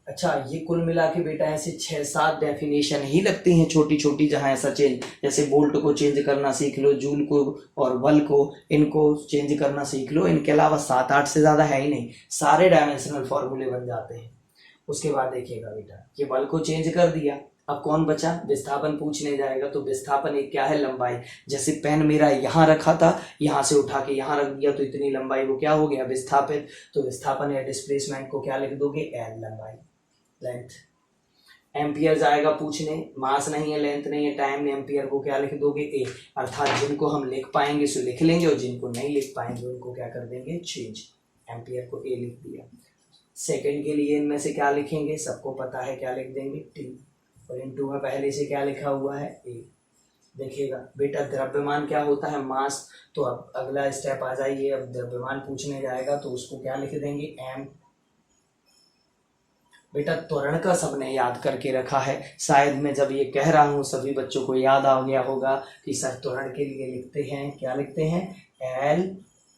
अच्छा ये कुल मिला के बेटा ऐसे 6-7 डेफिनेशन ही लगती हैं छोटी छोटी, जहाँ ऐसा चेंज, जैसे बोल्ट को चेंज करना सीख लो, जूल को और बल को, इनको चेंज करना सीख लो। इनके अलावा 7-8 से ज़्यादा है ही नहीं, सारे डायमेंशनल फॉर्मूले बन जाते हैं। उसके बाद देखिएगा बेटा, ये बल को चेंज कर दिया, अब कौन बचा, विस्थापन पूछने जाएगा। तो विस्थापन एक क्या है, लंबाई। जैसे पेन मेरा यहाँ रखा था, यहाँ से उठा के यहाँ रख दिया, तो इतनी लंबाई वो क्या हो गया, विस्थापित। तो विस्थापन या डिस्प्लेसमेंट को क्या लिख दोगे, एल, लंबाई, लेंथ। एम्पियर आएगा पूछने, मास नहीं है, लेंथ नहीं है, टाइम नहीं, एम्पियर को क्या लिख दोगे, ए। अर्थात जिनको हम लिख पाएंगे सो लिख लेंगे, और जिनको नहीं लिख पाएंगे उनको क्या कर देंगे, चेंज। एम्पियर को ए लिख दिया। सेकंड के लिए इनमें से क्या लिखेंगे, सबको पता है, क्या लिख देंगे, टी। और इनटू में पहले से क्या लिखा हुआ है, ए। देखिएगा बेटा द्रव्यमान क्या होता है, मास। तो अब अगला स्टेप आ जाइए, अब द्रव्यमान पूछने जाएगा तो उसको क्या लिख देंगे, एम। बेटा त्वरण का सबने याद करके रखा है, शायद मैं जब ये कह रहा हूँ सभी बच्चों को याद आ गया होगा कि सर त्वरण के लिए लिखते हैं, क्या लिखते हैं, एल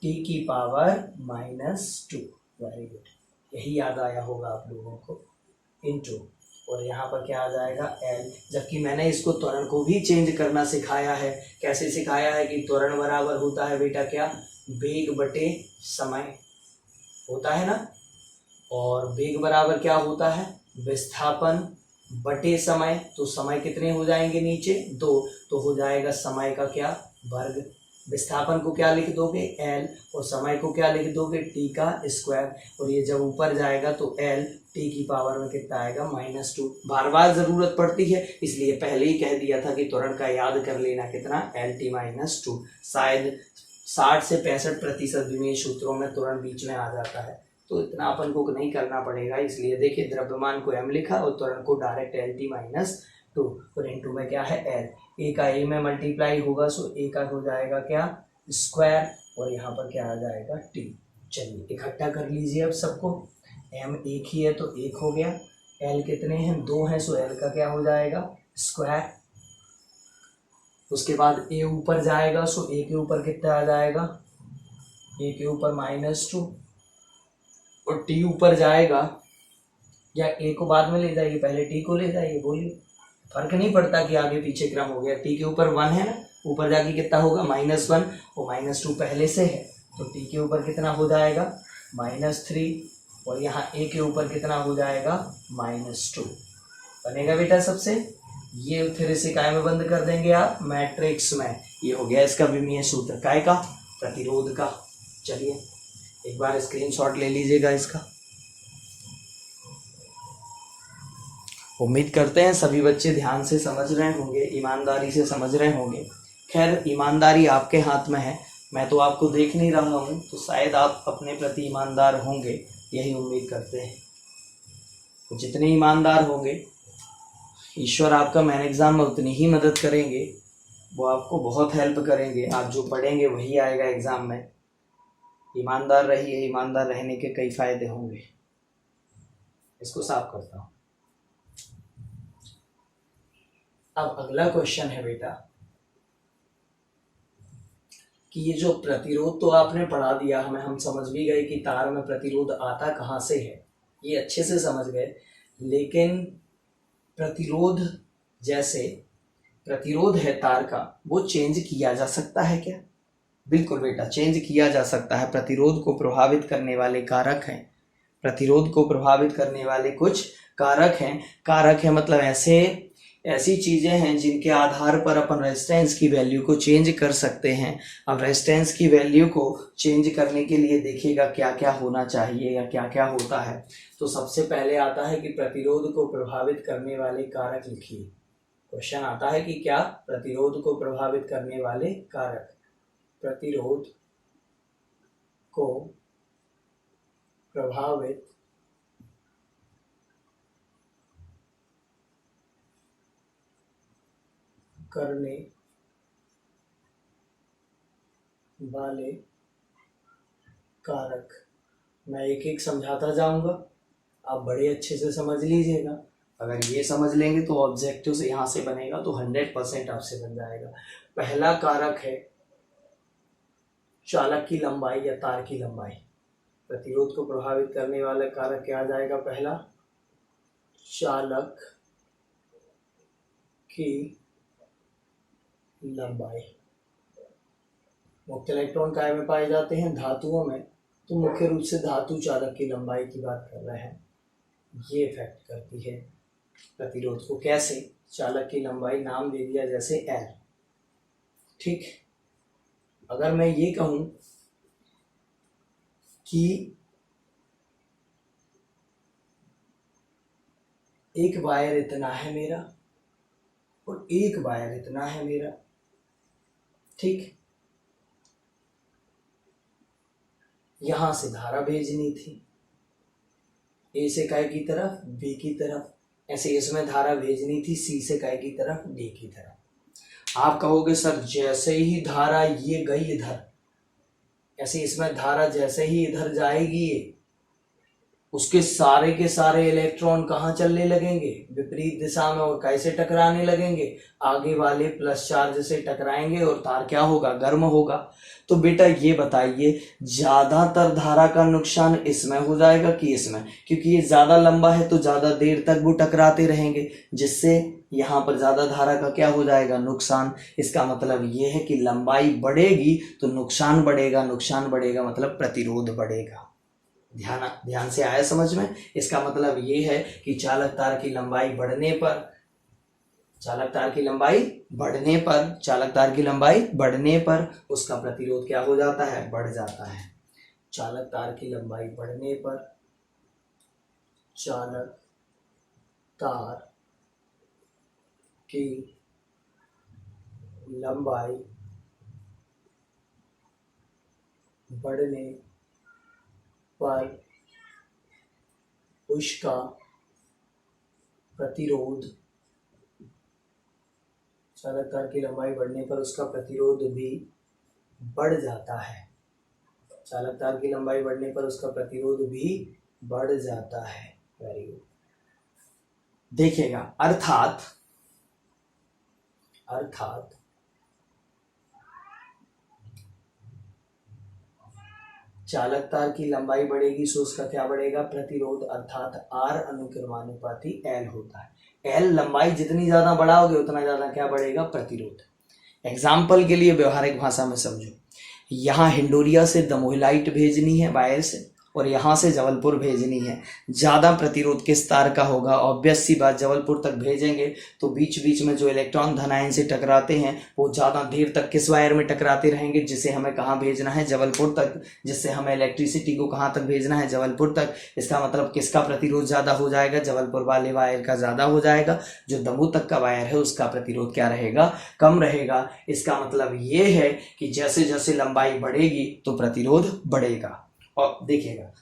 टी की पावर -2। वेरी गुड, यही याद आया होगा आप लोगों को, इनटू, और यहाँ पर क्या आ जाएगा, एल। जबकि मैंने इसको त्वरण को भी चेंज करना सिखाया है। कैसे सिखाया है कि त्वरण बराबर होता है बेटा क्या, वेग बटे समय होता है ना, और वेग बराबर क्या होता है, विस्थापन बटे समय। तो समय कितने हो जाएंगे नीचे, 2, तो हो जाएगा समय का क्या, वर्ग। विस्थापन को क्या लिख दोगे, एल, और समय को क्या लिख दोगे, टी का स्क्वायर। और ये जब ऊपर जाएगा तो एल टी की पावर में कितना आएगा, -2। बार बार जरूरत पड़ती है, इसलिए पहले ही कह दिया था कि त्वरण का याद कर लेना, कितना, एल टी -2। शायद 60 से 65% भी सूत्रों में त्वरण बीच में आ जाता है, तो इतना अपन को नहीं करना पड़ेगा। इसलिए देखिए द्रव्यमान को m लिखा और त्वरण को डायरेक्ट LT -2, और इनटू में क्या है, l। ए का ए में मल्टीप्लाई होगा, सो ए का हो जाएगा क्या, स्क्वायर, और यहाँ पर क्या आ जाएगा, t। चलिए इकट्ठा कर लीजिए अब सबको, m एक ही है तो 1 हो गया, l कितने हैं, 2 हैं, सो l का क्या हो जाएगा, स्क्वायर। उसके बाद a ऊपर जाएगा, सो a के ऊपर कितना आ जाएगा, a के ऊपर -2, और टी ऊपर जाएगा, या ए को बाद में ले जाइए, पहले टी को ले जाइए, बोलिए, फर्क नहीं पड़ता कि आगे पीछे क्रम हो गया। टी के ऊपर 1 है ना, ऊपर जाके कितना होगा, -1, और -2 पहले से है, तो टी के ऊपर कितना हो जाएगा, -3, और यहाँ ए के ऊपर कितना हो जाएगा, -2। बनेगा बेटा सबसे, ये फिर इसे काय में बंद कर देंगे आप, मैट्रिक्स में। ये हो गया इसका विमीय सूत्र, काय का, प्रतिरोध का। चलिए एक बार स्क्रीनशॉट ले लीजिएगा इसका। उम्मीद करते हैं सभी बच्चे ध्यान से समझ रहे होंगे, ईमानदारी से समझ रहे होंगे। खैर ईमानदारी आपके हाथ में है, मैं तो आपको देख नहीं रहा हूँ, तो शायद आप अपने प्रति ईमानदार होंगे, यही उम्मीद करते हैं। तो जितने ईमानदार होंगे ईश्वर आपका मेन एग्जाम में उतनी ही मदद करेंगे, वो आपको बहुत हेल्प करेंगे। आप जो पढ़ेंगे वही आएगा एग्जाम में। ईमानदार रहिए, ईमानदार रहने के कई फायदे होंगे। इसको साफ करता हूँ। अब अगला क्वेश्चन है बेटा कि ये जो प्रतिरोध तो आपने पढ़ा दिया हमें, हम समझ भी गए कि तार में प्रतिरोध आता कहाँ से है, ये अच्छे से समझ गए। लेकिन प्रतिरोध, जैसे प्रतिरोध है तार का, वो चेंज किया जा सकता है क्या? बिल्कुल बेटा, चेंज किया जा सकता है। प्रतिरोध को प्रभावित करने वाले कारक हैं, प्रतिरोध को प्रभावित करने वाले कुछ कारक हैं। कारक है मतलब ऐसी चीजें हैं जिनके आधार पर अपन रेजिस्टेंस की वैल्यू को चेंज कर सकते हैं। अब रेजिस्टेंस की वैल्यू को चेंज करने के लिए देखिएगा क्या क्या होना चाहिए या क्या क्या होता है। तो सबसे पहले आता है कि प्रतिरोध को प्रभावित करने वाले कारक लिखिए। क्वेश्चन आता है कि क्या प्रतिरोध को प्रभावित करने वाले कारक, प्रतिरोध को प्रभावित करने वाले कारक। मैं एक एक समझाता जाऊंगा, आप बड़े अच्छे से समझ लीजिएगा। अगर ये समझ लेंगे तो ऑब्जेक्टिव से यहाँ से बनेगा तो 100% आपसे बन जाएगा। पहला कारक है चालक की लंबाई या तार की लंबाई। प्रतिरोध को प्रभावित करने वाला कारक क्या आ जाएगा? पहला, चालक की लंबाई। मुक्त इलेक्ट्रॉन काय में पाए जाते हैं? धातुओं में। तो मुख्य रूप से धातु चालक की लंबाई की बात कर रहे हैं, ये इफेक्ट करती है प्रतिरोध को। कैसे? चालक की लंबाई नाम दे दिया जैसे L। ठीक, अगर मैं ये कहूं कि एक वायर इतना है मेरा और एक वायर इतना है मेरा, ठीक, यहां से धारा भेजनी थी ए से काय की तरफ, बी की तरफ। ऐसे इसमें धारा भेजनी थी सी से काय की तरफ, डी की तरफ। आप कहोगे सर जैसे ही धारा ये गई इधर, ऐसे इसमें धारा जैसे ही इधर जाएगी उसके सारे के सारे इलेक्ट्रॉन कहाँ चलने लगेंगे? विपरीत दिशा में, और कैसे टकराने लगेंगे? आगे वाले प्लस चार्ज से टकराएंगे और तार क्या होगा? गर्म होगा। तो बेटा ये बताइए ज्यादातर धारा का नुकसान इसमें हो जाएगा कि इसमें? क्योंकि ये ज्यादा लंबा है तो ज्यादा देर तक वो टकराते रहेंगे, जिससे यहाँ पर ज्यादा धारा का क्या हो जाएगा? नुकसान। इसका मतलब ये है कि लंबाई बढ़ेगी तो नुकसान बढ़ेगा, नुकसान बढ़ेगा मतलब प्रतिरोध बढ़ेगा। ध्यान से आया समझ में? इसका मतलब ये है कि चालक तार की लंबाई बढ़ने पर, चालक तार की लंबाई बढ़ने पर उसका प्रतिरोध क्या हो जाता है? बढ़ जाता है। चालक तार की लंबाई बढ़ने पर, चालक तार की लंबाई बढ़ने पर उसका प्रतिरोध, चालक तार की लंबाई बढ़ने पर उसका प्रतिरोध भी बढ़ जाता है। चालक तार की लंबाई बढ़ने पर उसका प्रतिरोध भी बढ़ जाता है। Very good. देखिएगा, अर्थात चालक तार की लंबाई बढ़ेगी सो उसका क्या बढ़ेगा? प्रतिरोध, अर्थात R अनुक्रमानुपाती L होता है। L लंबाई जितनी ज्यादा बढ़ाओगे उतना ज्यादा क्या बढ़ेगा? प्रतिरोध। एग्जाम्पल के लिए व्यवहारिक भाषा में समझो, यहाँ हिंडोरिया से दमोह भेजनी है वायर से और यहाँ से जबलपुर भेजनी है। ज़्यादा प्रतिरोध किस तार का होगा? ऑब्वियस सी बात, जबलपुर तक भेजेंगे तो बीच बीच में जो इलेक्ट्रॉन धन आयन से टकराते हैं वो ज़्यादा देर तक किस वायर में टकराते रहेंगे, जिसे हमें कहाँ भेजना है? जबलपुर तक। जिससे हमें इलेक्ट्रिसिटी को कहाँ तक भेजना है? जबलपुर तक। इसका मतलब किसका प्रतिरोध ज़्यादा हो जाएगा? जबलपुर वाले वायर का ज़्यादा हो जाएगा। जो दमोह तक का वायर है उसका प्रतिरोध क्या रहेगा? कम रहेगा। इसका मतलब ये है कि जैसे जैसे लंबाई बढ़ेगी तो प्रतिरोध बढ़ेगा। और देखिएगा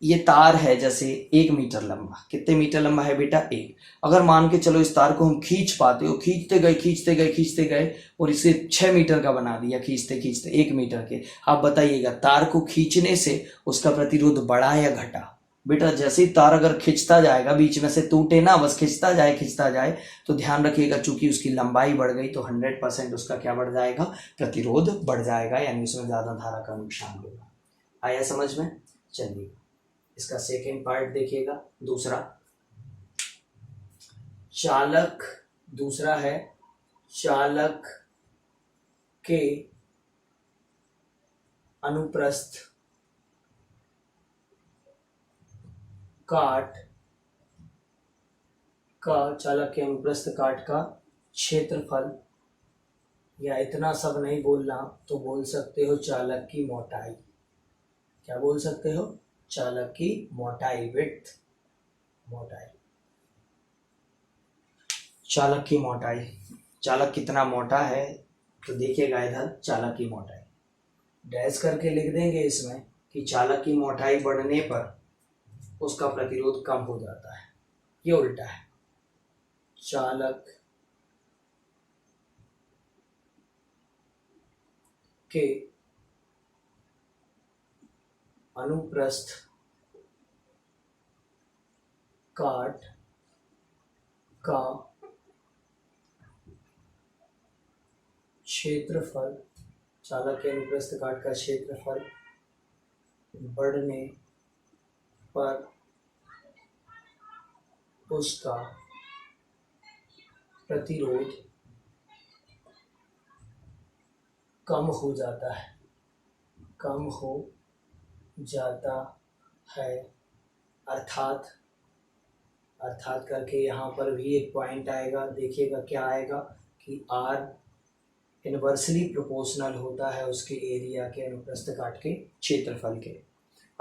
ये तार है जैसे 1 मीटर लंबा। कितने मीटर लंबा है बेटा? 1। अगर मान के चलो इस तार को हम खींच पाते हो, खींचते गए और इसे 6 मीटर का बना दिया, खींचते 1 मीटर के। आप बताइएगा तार को खींचने से उसका प्रतिरोध बढ़ा या घटा? बेटा जैसे ही तार अगर खिंचता जाएगा, बीच में से टूटे ना, बस खिंचता जाए, तो ध्यान रखिएगा चूंकि उसकी लंबाई बढ़ गई तो 100% उसका क्या बढ़ जाएगा, प्रतिरोध बढ़ जाएगा, यानी उसमें ज़्यादा धारा का नुकसान होगा। आया समझ में? चलिए इसका सेकेंड पार्ट देखिएगा। दूसरा चालक, दूसरा है चालक के अनुप्रस्थ काट का, चालक के अनुप्रस्थ काट का क्षेत्रफल, या इतना सब नहीं बोलना तो बोल सकते हो चालक की मोटाई। क्या बोल सकते हो? चालक की मोटाई, विड्थ, मोटाई। चालक की मोटाई, चालक कितना मोटा है तो देखिएगा इधर चालक की मोटाई डैश करके लिख देंगे इसमें कि चालक की मोटाई बढ़ने पर उसका प्रतिरोध कम हो जाता है। ये उल्टा है, चालक के अनुप्रस्थ काट का क्षेत्रफल, चालक के अनुप्रस्थ काट का क्षेत्रफल बढ़ने पर उसका प्रतिरोध कम हो जाता है, कम हो जाता है। अर्थात करके यहाँ पर भी एक पॉइंट आएगा, देखिएगा क्या आएगा कि R इनवर्सली प्रोपोर्शनल होता है उसके एरिया के अनुप्रस्थ काट के क्षेत्रफल के।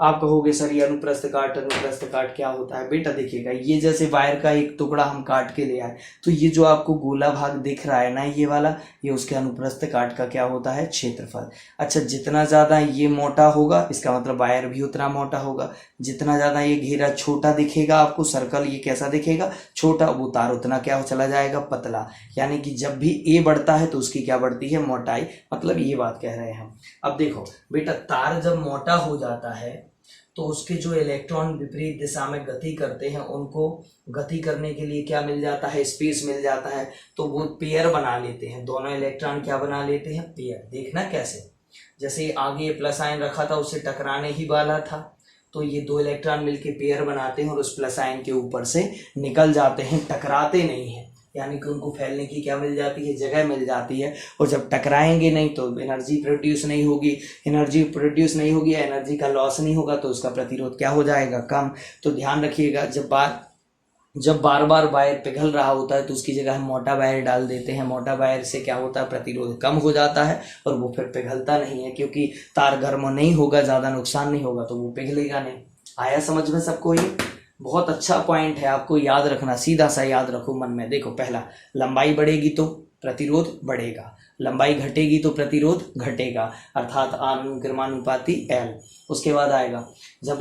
आप कहोगे सर ये अनुप्रस्थ काट क्या होता है? बेटा देखिएगा, ये जैसे वायर का एक टुकड़ा हम काट के ले आए, तो ये जो आपको गोला भाग दिख रहा है ना, ये वाला, ये उसके अनुप्रस्थ काट का क्या होता है? क्षेत्रफल। अच्छा, जितना ज़्यादा ये मोटा होगा इसका मतलब वायर भी उतना मोटा होगा। जितना ज़्यादा ये घेरा छोटा दिखेगा आपको, सर्कल ये कैसा दिखेगा? छोटा, वो तार उतना क्या चला जाएगा? पतला। यानी कि जब भी ए बढ़ता है तो उसकी क्या बढ़ती है? मोटाई। मतलब ये बात कह रहे हैं हम। अब देखो बेटा, तार जब मोटा हो जाता है तो उसके जो इलेक्ट्रॉन विपरीत दिशा में गति करते हैं, उनको गति करने के लिए क्या मिल जाता है? स्पेस मिल जाता है। तो वो पेयर बना लेते हैं, दोनों इलेक्ट्रॉन क्या बना लेते हैं? पेयर। देखना कैसे, जैसे आगे प्लस आयन रखा था उससे टकराने ही वाला था, तो ये दो इलेक्ट्रॉन मिलके पेयर बनाते हैं और उस प्लस आयन के ऊपर से निकल जाते हैं, टकराते नहीं हैं। यानी कि उनको फैलने की क्या मिल जाती है? जगह मिल जाती है। और जब टकराएंगे नहीं तो एनर्जी प्रोड्यूस नहीं होगी, या एनर्जी का लॉस नहीं होगा, तो उसका प्रतिरोध क्या हो जाएगा? कम। तो ध्यान रखिएगा, जब बार बार वायर पिघल रहा होता है तो उसकी जगह हम मोटा वायर डाल देते हैं। मोटा वायर से क्या होता है? प्रतिरोध कम हो जाता है और वो फिर पिघलता नहीं है, क्योंकि तार गर्म नहीं होगा, ज़्यादा नुकसान नहीं होगा, तो वो पिघलेगा नहीं। आया समझ में सबको? ये बहुत अच्छा पॉइंट है, आपको याद रखना, सीधा सा याद रखो मन में। देखो, पहला, लंबाई बढ़ेगी तो प्रतिरोध बढ़ेगा, लंबाई घटेगी तो प्रतिरोध घटेगा, अर्थात अनुक्रमानुपाती L। उसके बाद आएगा, जब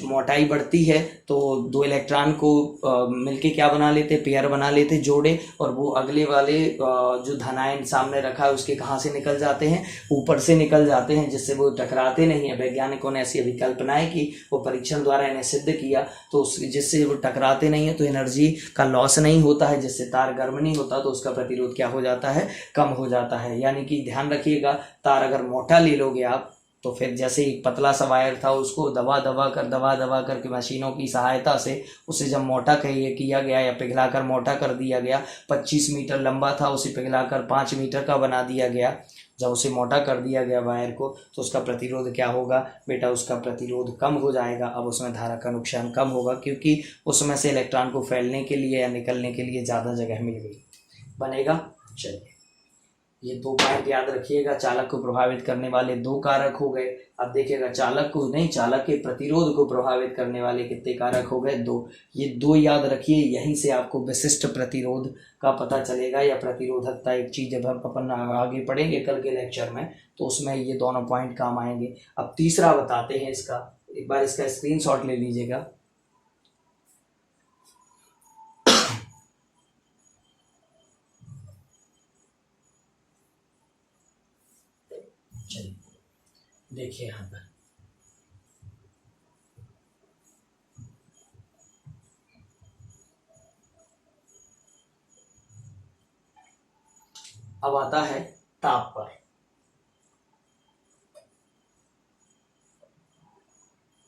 मोटाई बढ़ती है तो दो इलेक्ट्रॉन को मिलके क्या बना लेते? पेयर बना लेते, जोड़े, और वो अगले वाले जो धनायन सामने रखा है उसके कहाँ से निकल जाते हैं? ऊपर से निकल जाते हैं, जिससे वो टकराते नहीं है। वैज्ञानिकों ने ऐसी अभिकल्पनाएं की, वो परीक्षण द्वारा इन्हें सिद्ध किया, तो जिससे वो टकराते नहीं है तो एनर्जी का लॉस नहीं होता है, जिससे तार गर्म नहीं होता, तो उसका प्रतिरोध क्या हो जाता है? कम हो जाता है। यानी कि ध्यान रखिएगा, तार अगर मोटा ले लोगे आप तो फिर जैसे एक पतला सा वायर था उसको दबा दबा कर के मशीनों की सहायता से उसे जब मोटा किया गया या पिघलाकर मोटा कर दिया गया, 25 मीटर लंबा था उसे पिघलाकर 5 मीटर का बना दिया गया। जब उसे मोटा कर दिया गया वायर को, तो उसका प्रतिरोध क्या होगा बेटा? उसका प्रतिरोध कम हो जाएगा। अब उसमें धारा का नुकसान कम होगा, क्योंकि उसमें से इलेक्ट्रॉन को फैलने के लिए या निकलने के लिए ज़्यादा जगह मिल गई। बनेगा? चलिए, ये दो पॉइंट याद रखिएगा। चालक को प्रभावित करने वाले दो कारक हो गए। अब देखिएगा, चालक के प्रतिरोध को प्रभावित करने वाले कितने कारक हो गए? दो। ये दो याद रखिए, यहीं से आपको विशिष्ट प्रतिरोध का पता चलेगा, या प्रतिरोधकता एक चीज जब हम अपन आगे पढ़ेंगे कल के लेक्चर में, तो उसमें ये दोनों पॉइंट काम आएंगे। अब तीसरा बताते हैं इसका, एक बार इसका स्क्रीनशॉट ले लीजिएगा। चलिए देखिए यहाँ पर, अब आता है ताप पर।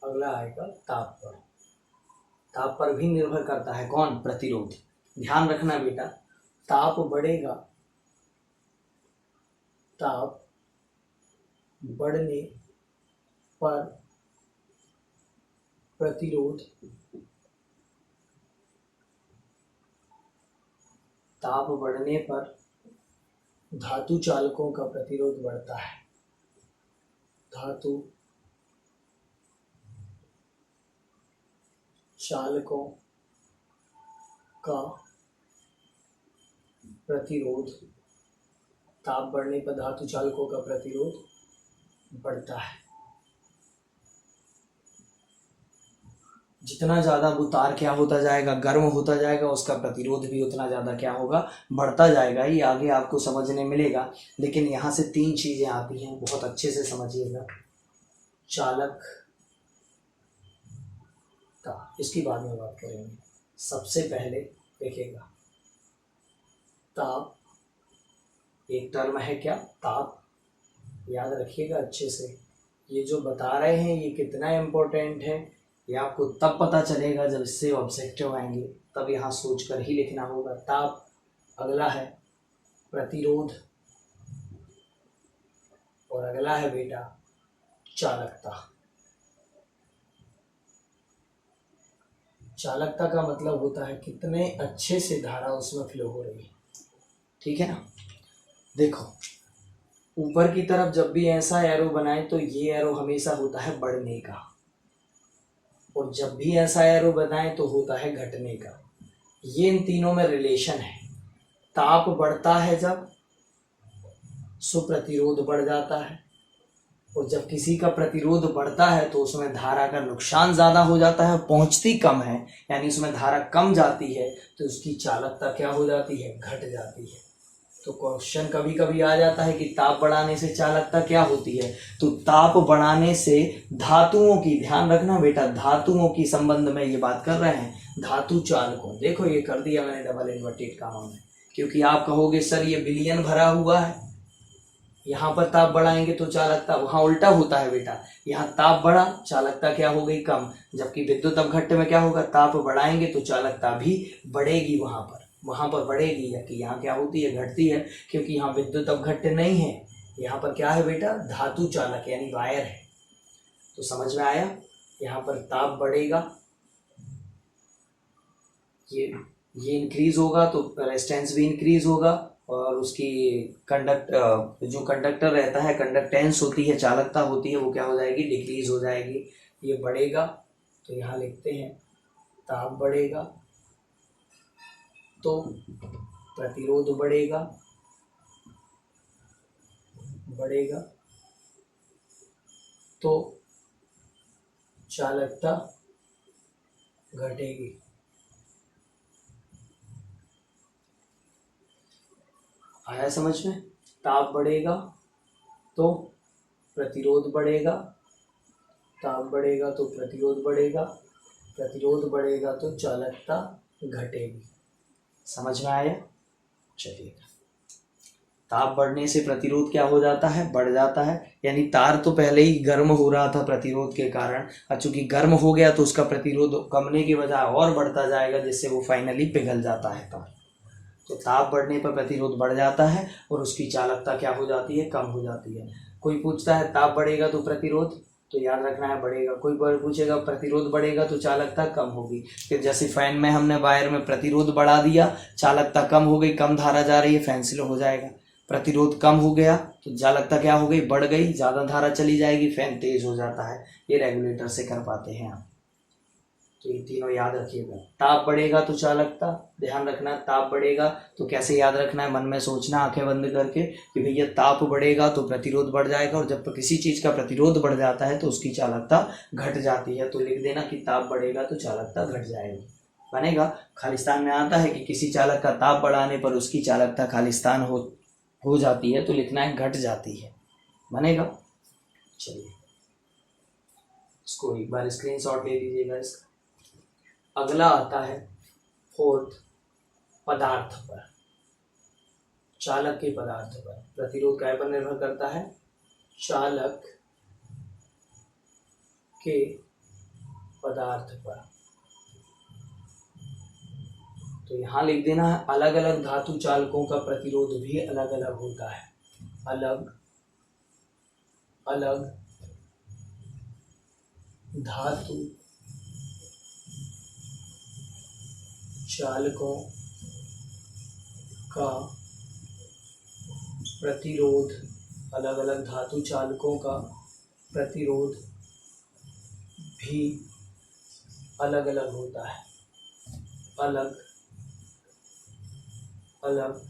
अगला आएगा ताप पर। ताप पर भी निर्भर करता है कौन? प्रतिरोध। ध्यान रखना बेटा, ताप बढ़ेगा, ताप बढ़ने पर प्रतिरोध, ताप बढ़ने पर धातु चालकों का प्रतिरोध बढ़ता है। धातु चालकों का प्रतिरोध, ताप बढ़ने पर धातु चालकों का प्रतिरोध बढ़ता है। जितना ज़्यादा वो तार क्या होता जाएगा? गर्म होता जाएगा, उसका प्रतिरोध भी उतना ज़्यादा क्या होगा? बढ़ता जाएगा। ये आगे आपको समझने मिलेगा, लेकिन यहाँ से 3 चीज़ें आती हैं, बहुत अच्छे से समझिएगा। चालकता, इसकी बाद में बात करेंगे। सबसे पहले देखिएगा, ताप एक टर्म है क्या? ताप। याद रखिएगा अच्छे से, ये जो बता रहे हैं ये कितना इम्पोर्टेंट है ये आपको तब पता चलेगा जब इससे ऑब्जेक्टिव आएंगे, तब यहाँ सोच कर ही लिखना होगा। ताप, अगला है प्रतिरोध, और अगला है बेटा चालकता। चालकता का मतलब होता है कितने अच्छे से धारा उसमें फ्लो हो रही है, ठीक है ना। देखो, ऊपर की तरफ जब भी ऐसा एरो बनाए तो ये एरो हमेशा होता है बढ़ने का, और जब भी ऐसा एरो बनाए तो होता है घटने का। ये इन तीनों में रिलेशन है। ताप बढ़ता है जब, सो प्रतिरोध बढ़ जाता है, और जब किसी का प्रतिरोध बढ़ता है तो उसमें धारा का नुकसान ज़्यादा हो जाता है, पहुंचती कम है, यानी उसमें धारा कम जाती है, तो उसकी चालकता क्या हो जाती है? घट जाती है। तो क्वेश्चन कभी कभी आ जाता है कि ताप बढ़ाने से चालकता क्या होती है? तो ताप बढ़ाने से धातुओं की, ध्यान रखना बेटा, धातुओं की संबंध में ये बात कर रहे हैं, धातु चालकों। देखो ये कर दिया मैंने डबल इन्वर्टेड कामा में, क्योंकि आप कहोगे सर ये विलयन भरा हुआ है, यहाँ पर ताप बढ़ाएंगे तो चालकता, वहाँ उल्टा होता है बेटा। यहाँ ताप बढ़ा, चालकता क्या हो गई? कम। जबकि विद्युत अपघट्ट में क्या होगा? ताप बढ़ाएंगे तो चालकता भी बढ़ेगी, वहाँ पर बढ़ेगी, या कि यहाँ क्या होती है? घटती है, क्योंकि यहाँ विद्युत अपघट्ट नहीं है, यहाँ पर क्या है बेटा? धातु चालक यानी वायर है। तो समझ में आया? यहाँ पर ताप बढ़ेगा, ये इंक्रीज होगा तो रेजिस्टेंस भी इंक्रीज होगा, और उसकी जो कंडक्टर रहता है, कंडक्टेंस होती है, चालकता होती है, वो क्या हो जाएगी? डिक्रीज हो जाएगी। ये बढ़ेगा तो यहाँ लिखते हैं ताप बढ़ेगा तो प्रतिरोध बढ़ेगा तो चालकता घटेगी। आया समझ में? ताप बढ़ेगा तो प्रतिरोध बढ़ेगा, ताप बढ़ेगा तो प्रतिरोध बढ़ेगा, प्रतिरोध बढ़ेगा तो चालकता घटेगी। समझ में आया? चलिए, ताप बढ़ने से प्रतिरोध क्या हो जाता है? बढ़ जाता है, यानी तार तो पहले ही गर्म हो रहा था प्रतिरोध के कारण, और चूंकि गर्म हो गया तो उसका प्रतिरोध कमने की बजाय और बढ़ता जाएगा, जिससे वो फाइनली पिघल जाता है तार। तो ताप बढ़ने पर प्रतिरोध बढ़ जाता है और उसकी चालकता क्या हो जाती है? कम हो जाती है। कोई पूछता है ताप बढ़ेगा तो प्रतिरोध, तो याद रखना है बढ़ेगा। कोई पूछेगा प्रतिरोध बढ़ेगा तो चालकता कम होगी। फिर जैसे फैन में हमने वायर में प्रतिरोध बढ़ा दिया, चालकता कम हो गई, कम धारा जा रही है, फैन स्लो हो जाएगा। प्रतिरोध कम हो गया तो चालकता क्या हो गई? बढ़ गई, ज़्यादा धारा चली जाएगी, फैन तेज हो जाता है। ये रेगुलेटर से कर पाते हैं आप। तो ये तीनों याद रखिएगा। ताप बढ़ेगा तो चालकता, ध्यान रखना, ताप बढ़ेगा तो कैसे याद रखना है? मन में सोचना आंखें बंद करके कि भैया ताप बढ़ेगा तो प्रतिरोध बढ़ जाएगा, और जब किसी चीज़ का प्रतिरोध बढ़ जाता है तो उसकी चालकता घट जाती है। तो लिख देना कि ताप बढ़ेगा तो चालकता घट जाएगी, बनेगा। खालिस्तान में आता है कि किसी चालक का ताप बढ़ाने पर उसकी चालकता खालिस्तान हो जाती है, तो लिखना है घट जाती है, बनेगा। चलिए, इसको एक बार स्क्रीनशॉट ले लीजिएगा इसका। अगला आता है फोर्थ, पदार्थ पर। चालक के पदार्थ पर। प्रतिरोध काय पर निर्भर करता है? चालक के पदार्थ पर। तो यहां लिख देना है अलग अलग धातु चालकों का प्रतिरोध भी अलग अलग होता है। अलग अलग धातु चालकों का प्रतिरोध, अलग अलग धातु चालकों का प्रतिरोध भी अलग अलग होता है। अलग अलग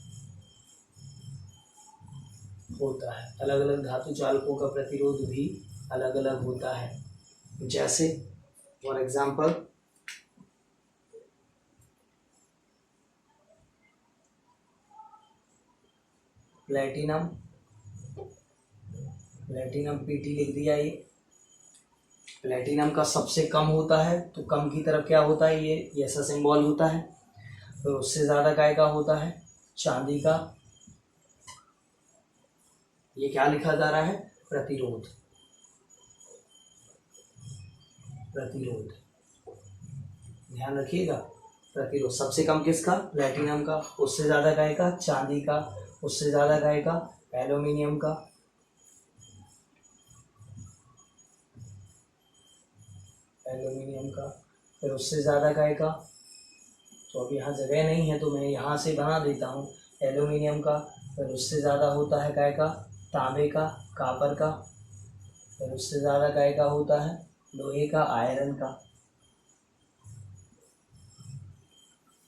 होता है। अलग अलग धातु चालकों का प्रतिरोध भी अलग अलग होता है। जैसे for example platinum, platinum Pt लिख दिया। ये प्लेटिनम का सबसे कम होता है, तो कम की तरफ क्या होता है, ये ऐसा सिंबल होता है। तो उससे ज्यादा काय का होता है? चांदी का। ये क्या लिखा जा रहा है? प्रतिरोध। प्रतिरोध ध्यान रखिएगा। प्रतिरोध सबसे कम किसका? प्लेटिनम का। उससे ज्यादा काय का? चांदी का। उससे ज्यादा काय का? एल्यूमिनियम का। एल्यूमिनियम का। फिर उससे ज्यादा काय का? तो अब यहाँ जगह नहीं है तो मैं यहाँ से बना देता हूँ। एल्यूमिनियम का। फिर उससे ज़्यादा होता है काय का? तांबे का, कापर का। फिर उससे ज़्यादा काय का होता है? लोहे का, आयरन का।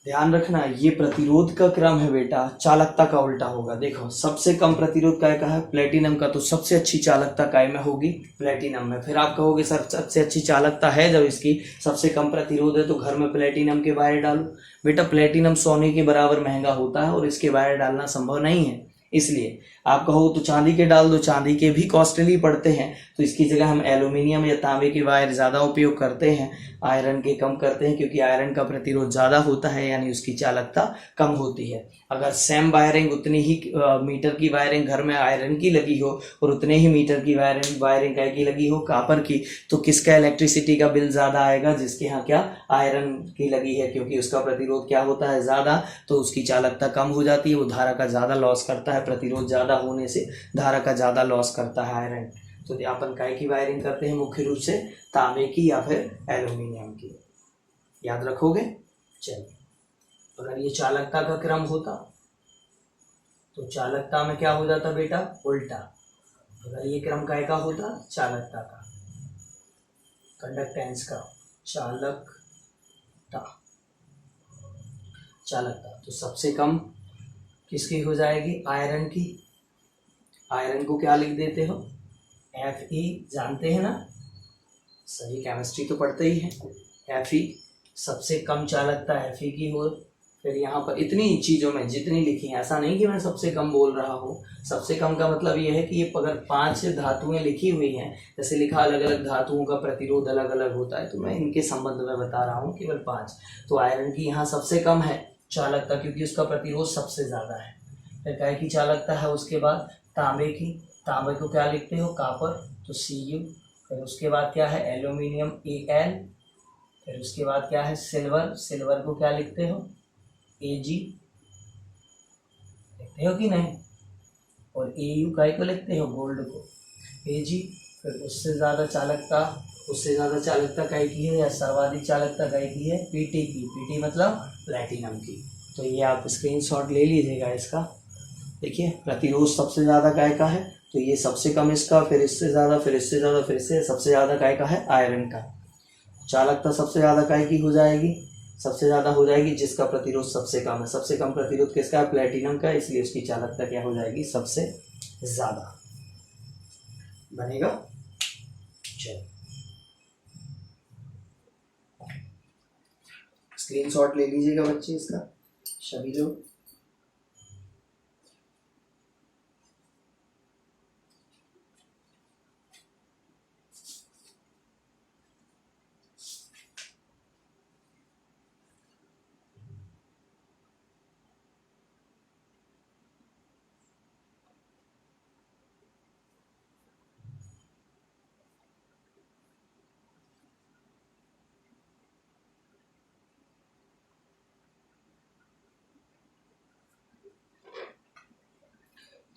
ध्यान रखना ये प्रतिरोध का क्रम है बेटा, चालकता का उल्टा होगा। देखो सबसे कम प्रतिरोध काय का है? प्लेटिनम का। तो सबसे अच्छी चालकता काय में होगी? प्लेटिनम में। फिर आप कहोगे सर सबसे अच्छी चालकता है जब इसकी सबसे कम प्रतिरोध है तो घर में प्लेटिनम के वायर डालो। बेटा प्लेटिनम सोने के बराबर महंगा होता है और इसके वायर डालना संभव नहीं है। इसलिए आप कहो तो चांदी के डाल दो, चांदी के भी कॉस्टली पड़ते हैं। तो इसकी जगह हम एल्यूमिनियम या तांबे के वायर ज़्यादा उपयोग करते हैं, आयरन के कम करते हैं, क्योंकि आयरन का प्रतिरोध ज़्यादा होता है यानी उसकी चालकता कम होती है। अगर सेम वायरिंग उतनी ही मीटर की वायरिंग घर में आयरन की लगी हो और उतने ही मीटर की वायरिंग काय की लगी हो? कापर की। तो किसका इलेक्ट्रिसिटी का बिल ज़्यादा आएगा? जिसके यहाँ क्या? आयरन की लगी है, क्योंकि उसका प्रतिरोध क्या होता है? ज़्यादा, तो उसकी चालकता कम हो जाती है, वो धारा का ज़्यादा लॉस करता है। प्रतिरोध ज़्यादा होने से धारा का ज़्यादा लॉस करता है आयरन। तो अपन काय की वायरिंग करते हैं? मुख्य रूप से तांबे की या फिर एल्यूमिनियम की। याद रखोगे? चलिए, अगर ये चालकता का क्रम होता तो चालकता में क्या हो जाता बेटा? उल्टा। अगर ये क्रम काय का होता? चालकता का, कंडक्टेंस का। चालकता, चालकता तो सबसे कम किसकी हो जाएगी? आयरन की। आयरन को क्या लिख देते हो? Fe, जानते हैं ना, सही केमिस्ट्री तो पढ़ते ही हैं। Fe सबसे कम चालकता Fe की हो। फिर यहाँ पर इतनी चीज़ों में जितनी लिखी है, ऐसा नहीं कि मैं सबसे कम बोल रहा हूँ। सबसे कम का मतलब ये है कि ये अगर 5 धातुएं लिखी हुई हैं, जैसे लिखा अलग अलग धातुओं का प्रतिरोध अलग अलग होता है, तो मैं इनके संबंध में बता रहा हूँ केवल 5। तो आयरन की यहाँ सबसे कम है चालकता, क्योंकि उसका प्रतिरोध सबसे ज़्यादा है। फिर काय की चालकता है? उसके बाद तांबे की। तांबे को क्या लिखते हो? कापर, तो Cu। फिर उसके बाद क्या है? Aluminium, Al। फिर उसके बाद क्या है? सिल्वर। सिल्वर को क्या लिखते हो? Ag, लिखते हो कि नहीं? और Au काय को लिखते हो? गोल्ड को, Ag। फिर उससे ज़्यादा चालकता काय की है, या सर्वाधिक चालकता काय की है? Pt की। Pt मतलब प्लैटिनम की। तो ये आप स्क्रीनशॉट ले लीजिएगा इसका। देखिए प्रतिरोध सबसे ज़्यादा काय का है, तो ये सबसे कम इसका, फिर इससे ज़्यादा, फिर इससे ज़्यादा, फिर इससे सबसे ज़्यादा काय का है? आयरन का। चालकता सबसे ज़्यादा काय की हो जाएगी? सबसे ज़्यादा हो जाएगी जिसका प्रतिरोध सबसे कम है। सबसे कम प्रतिरोध किसका है? प्लेटिनम का, इसलिए उसकी चालकता क्या हो जाएगी? सबसे ज़्यादा बनेगा। चलिए स्क्रीनशॉट ले लीजिएगा बच्चे इसका सभी लोग।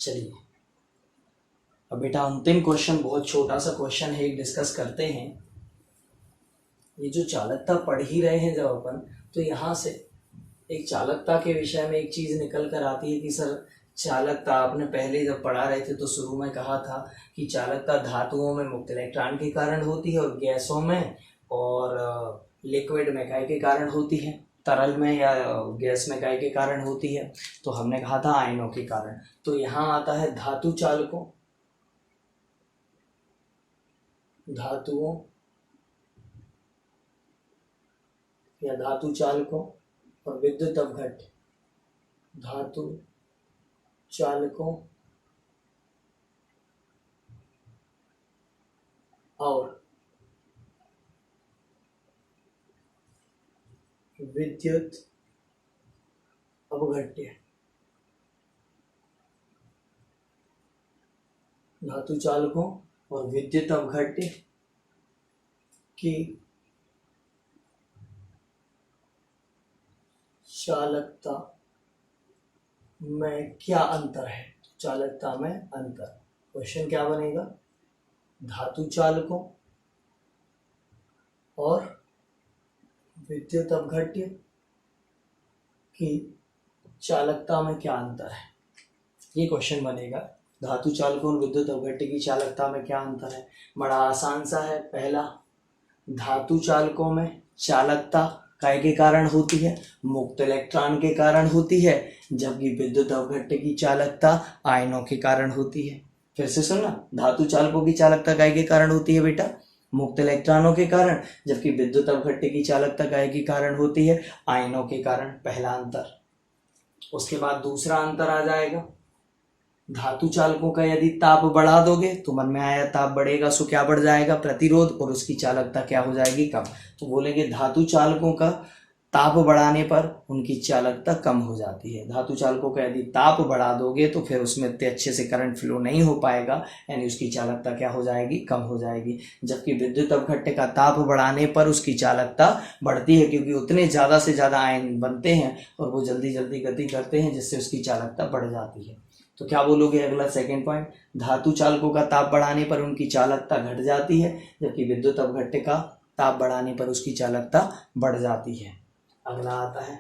चलिए अब बेटा अंतिम क्वेश्चन, बहुत छोटा सा क्वेश्चन है, एक डिस्कस करते हैं। ये जो चालकता पढ़ ही रहे हैं जब अपन, तो यहाँ से एक चालकता के विषय में एक चीज निकल कर आती है कि सर चालकता आपने पहले जब पढ़ा रहे थे तो शुरू में कहा था कि चालकता धातुओं में मुक्त इलेक्ट्रॉन के कारण होती है और गैसों में और लिक्विड में काय के कारण होती है, तरल में या गैस में काय के कारण होती है, तो हमने कहा था आयनों के कारण। तो यहाँ आता है धातु चालकों, धातुओं या धातु चालकों और विद्युत अपघट्य, धातु चालकों और विद्युत अपघट्य, धातु चालकों और विद्युत अपघट्य की चालकता में क्या अंतर है। चालकता में अंतर, क्वेश्चन क्या बनेगा, धातु चालकों और विद्युत अपघट्य की चालकता में क्या अंतर है, ये क्वेश्चन बनेगा। धातु चालकों और विद्युत अपघट्य की चालकता में क्या अंतर है। बड़ा आसान सा है। पहला, धातु चालकों में चालकता काय के कारण होती है, मुक्त इलेक्ट्रॉन के कारण होती है, जबकि विद्युत अपघट्य की चालकता आयनों के कारण होती है। फिर से सुनना, धातु चालकों की चालकता काय के कारण होती है बेटा, मुक्त इलेक्ट्रॉनों के कारण, जबकि विद्युत अपघट्य की चालकता काय के कारण होती है, आयनों के कारण। पहला अंतर। उसके बाद दूसरा अंतर आ जाएगा, धातु चालकों का यदि ताप बढ़ा दोगे तो मन में आया ताप बढ़ेगा सो क्या बढ़ जाएगा, प्रतिरोध, और उसकी चालकता क्या हो जाएगी, कम। तो बोलेंगे धातु चालकों का ताप बढ़ाने पर उनकी चालकता कम हो जाती है। धातु चालकों का यदि ताप बढ़ा दोगे तो फिर उसमें इतने अच्छे से करंट फ्लो नहीं हो पाएगा, यानी उसकी चालकता क्या हो जाएगी, कम हो जाएगी। जबकि विद्युत अपघट्य का ताप बढ़ाने पर उसकी चालकता बढ़ती है, क्योंकि उतने ज़्यादा से ज़्यादा आयन बनते हैं और वो जल्दी जल्दी गति करते हैं, जिससे उसकी चालकता बढ़ जाती है। तो क्या बोलोगे अगला सेकंड पॉइंट, धातु चालकों का ताप बढ़ाने पर उनकी चालकता घट जाती है, जबकि विद्युत अपघट्य का ताप बढ़ाने पर उसकी चालकता बढ़ जाती है। अगला आता है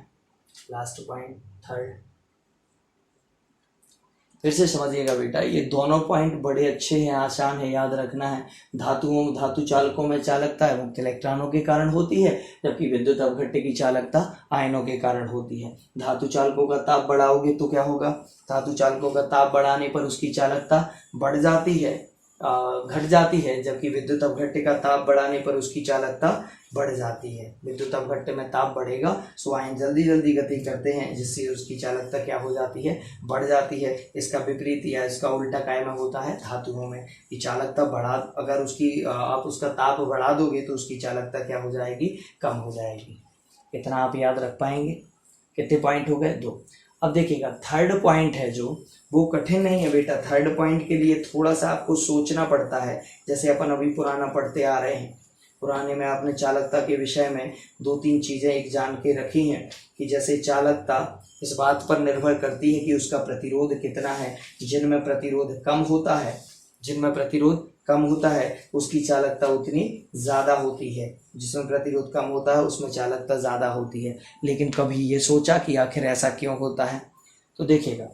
लास्ट पॉइंट, थर्ड। फिर से समझिएगा बेटा, ये दोनों पॉइंट बड़े अच्छे हैं, आसान है, याद रखना है। धातु चालकों में चालकता है मुक्त इलेक्ट्रॉनों के कारण होती है, जबकि विद्युत अपघट्य की चालकता आयनों के कारण होती है। धातु चालकों का ताप बढ़ाओगे तो क्या होगा, धातु चालकों का ताप बढ़ाने पर उसकी चालकता बढ़ जाती है, घट जाती है, जबकि विद्युत अपघट्य का ताप बढ़ाने पर उसकी चालकता बढ़ जाती है। विद्युत अपघट्य में ताप बढ़ेगा सो आयन जल्दी जल्दी गति करते हैं, जिससे उसकी चालकता क्या हो जाती है, बढ़ जाती है। इसका विपरीत या इसका उल्टा काय में होता है, धातुओं में। कि चालकता बढ़ा, अगर उसकी आप उसका ताप बढ़ा दोगे तो उसकी चालकता क्या हो जाएगी, कम हो जाएगी। इतना आप याद रख पाएंगे। कितने पॉइंट हो गए, 2। अब देखिएगा थर्ड पॉइंट है जो, वो कठिन नहीं है बेटा। थर्ड पॉइंट के लिए थोड़ा सा आपको सोचना पड़ता है। जैसे अपन अभी पुराना पढ़ते आ रहे हैं, पुराने में आपने चालकता के विषय में 2-3 चीज़ें एक जान के रखी हैं कि जैसे चालकता इस बात पर निर्भर करती है कि उसका प्रतिरोध कितना है। जिनमें प्रतिरोध कम होता है उसकी चालकता उतनी ज़्यादा होती है, जिसमें प्रतिरोध कम होता है उसमें चालकता ज़्यादा होती है। लेकिन कभी ये सोचा कि आखिर ऐसा क्यों होता है। तो देखिएगा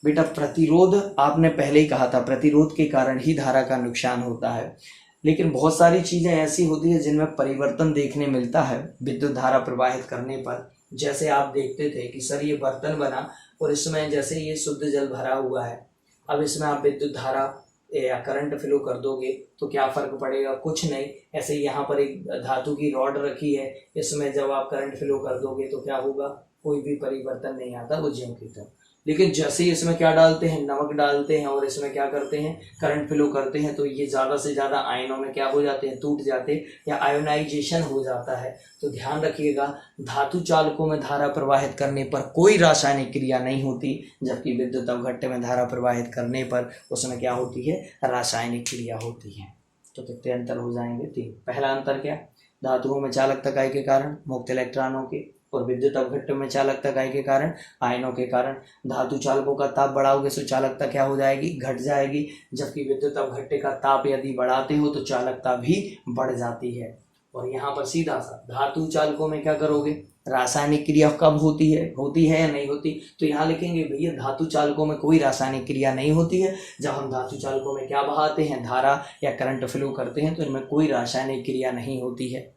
बेटा, प्रतिरोध आपने पहले ही कहा था, प्रतिरोध के कारण ही धारा का नुकसान होता है। लेकिन बहुत सारी चीज़ें ऐसी होती है जिनमें परिवर्तन देखने मिलता है विद्युत धारा प्रवाहित करने पर। जैसे आप देखते थे कि सर ये बर्तन बना और इसमें जैसे ये शुद्ध जल भरा हुआ है, अब इसमें आप विद्युत धारा या करंट फ्लो कर दोगे तो क्या फ़र्क पड़ेगा, कुछ नहीं। ऐसे ही यहाँ पर एक धातु की रॉड रखी है, इसमें जब आप करंट फ्लो कर दोगे तो क्या होगा, कोई भी परिवर्तन नहीं आता, वो ज्यों की त्यों। लेकिन जैसे ही इसमें क्या डालते हैं, नमक डालते हैं और इसमें क्या करते हैं, करंट फ्लो करते हैं, तो ये ज़्यादा से ज़्यादा आयनों में क्या हो जाते हैं, टूट जाते हैं या आयोनाइजेशन हो जाता है। तो ध्यान रखिएगा, धातु चालकों में धारा प्रवाहित करने पर कोई रासायनिक क्रिया नहीं होती, जबकि विद्युत अपघट्य में धारा प्रवाहित करने पर उसमें क्या होती है, रासायनिक क्रिया होती है। तो कितने अंतर हो जाएंगे, 3। पहला अंतर क्या, धातुओं में चालकता काय के कारण, मुक्त इलेक्ट्रॉनों के, और विद्युत अपघट्ट में चालकता काय के कारण, आयनों के कारण। धातु चालकों का ताप बढ़ाओगे तो चालकता क्या हो जाएगी, घट जाएगी, जबकि विद्युत अपघट्ट का ताप यदि बढ़ाते हो तो चालकता भी बढ़ जाती है। और यहाँ पर सीधा सा धातु चालकों में क्या करोगे, रासायनिक क्रिया कब होती है या नहीं होती, तो यहाँ लिखेंगे भैया धातु चालकों में कोई रासायनिक क्रिया नहीं होती है। जब हम धातु चालकों में क्या बहाते हैं, धारा या करंट फ्लो करते हैं, तो इनमें कोई रासायनिक क्रिया नहीं होती है।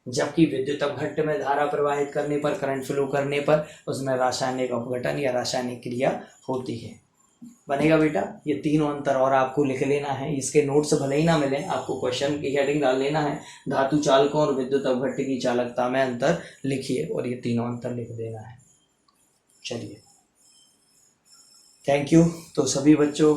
जबकि विद्युत अपघट्ट में धारा प्रवाहित करने पर, करंट फ्लो करने पर, उसमें रासायनिक अपघटन या रासायनिक क्रिया होती है। बनेगा बेटा, ये तीनों अंतर और आपको लिख लेना है। इसके नोट्स भले ही ना मिले, आपको क्वेश्चन की हेडिंग डाल लेना है, धातु चालकों और विद्युत अपघट्ट की चालकता में अंतर लिखिए और ये तीनों अंतर लिख देना है। चलिए, थैंक यू। तो सभी बच्चों,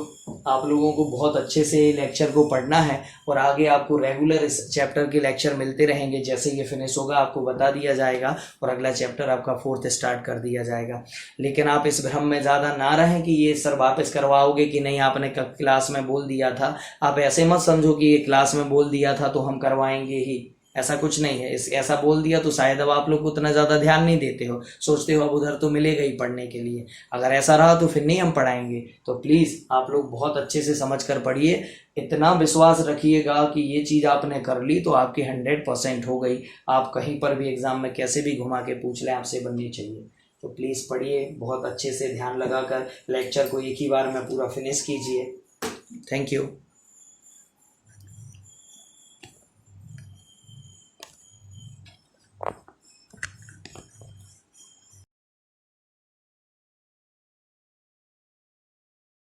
आप लोगों को बहुत अच्छे से लेक्चर को पढ़ना है और आगे आपको रेगुलर इस चैप्टर के लेक्चर मिलते रहेंगे। जैसे ये फिनिश होगा आपको बता दिया जाएगा और अगला चैप्टर आपका 4th स्टार्ट कर दिया जाएगा। लेकिन आप इस भ्रम में ज़्यादा ना रहें कि ये सर वापस करवाओगे कि नहीं, आपने क्लास में बोल दिया था। आप ऐसे मत समझो कि ये क्लास में बोल दिया था तो हम करवाएंगे ही, ऐसा कुछ नहीं है। ऐसा बोल दिया तो शायद अब आप लोग उतना ज़्यादा ध्यान नहीं देते हो, सोचते हो अब उधर तो मिलेगा ही पढ़ने के लिए। अगर ऐसा रहा तो फिर नहीं हम पढ़ाएंगे। तो प्लीज़ आप लोग बहुत अच्छे से समझ कर पढ़िए। इतना विश्वास रखिएगा कि ये चीज़ आपने कर ली तो आपकी 100% हो गई। आप कहीं पर भी एग्ज़ाम में कैसे भी घुमा के पूछ लें, आपसे बननी चाहिए। तो प्लीज़ पढ़िए, बहुत अच्छे से ध्यान लगाकर लेक्चर को एक ही बार में पूरा फिनिश कीजिए। Thank you.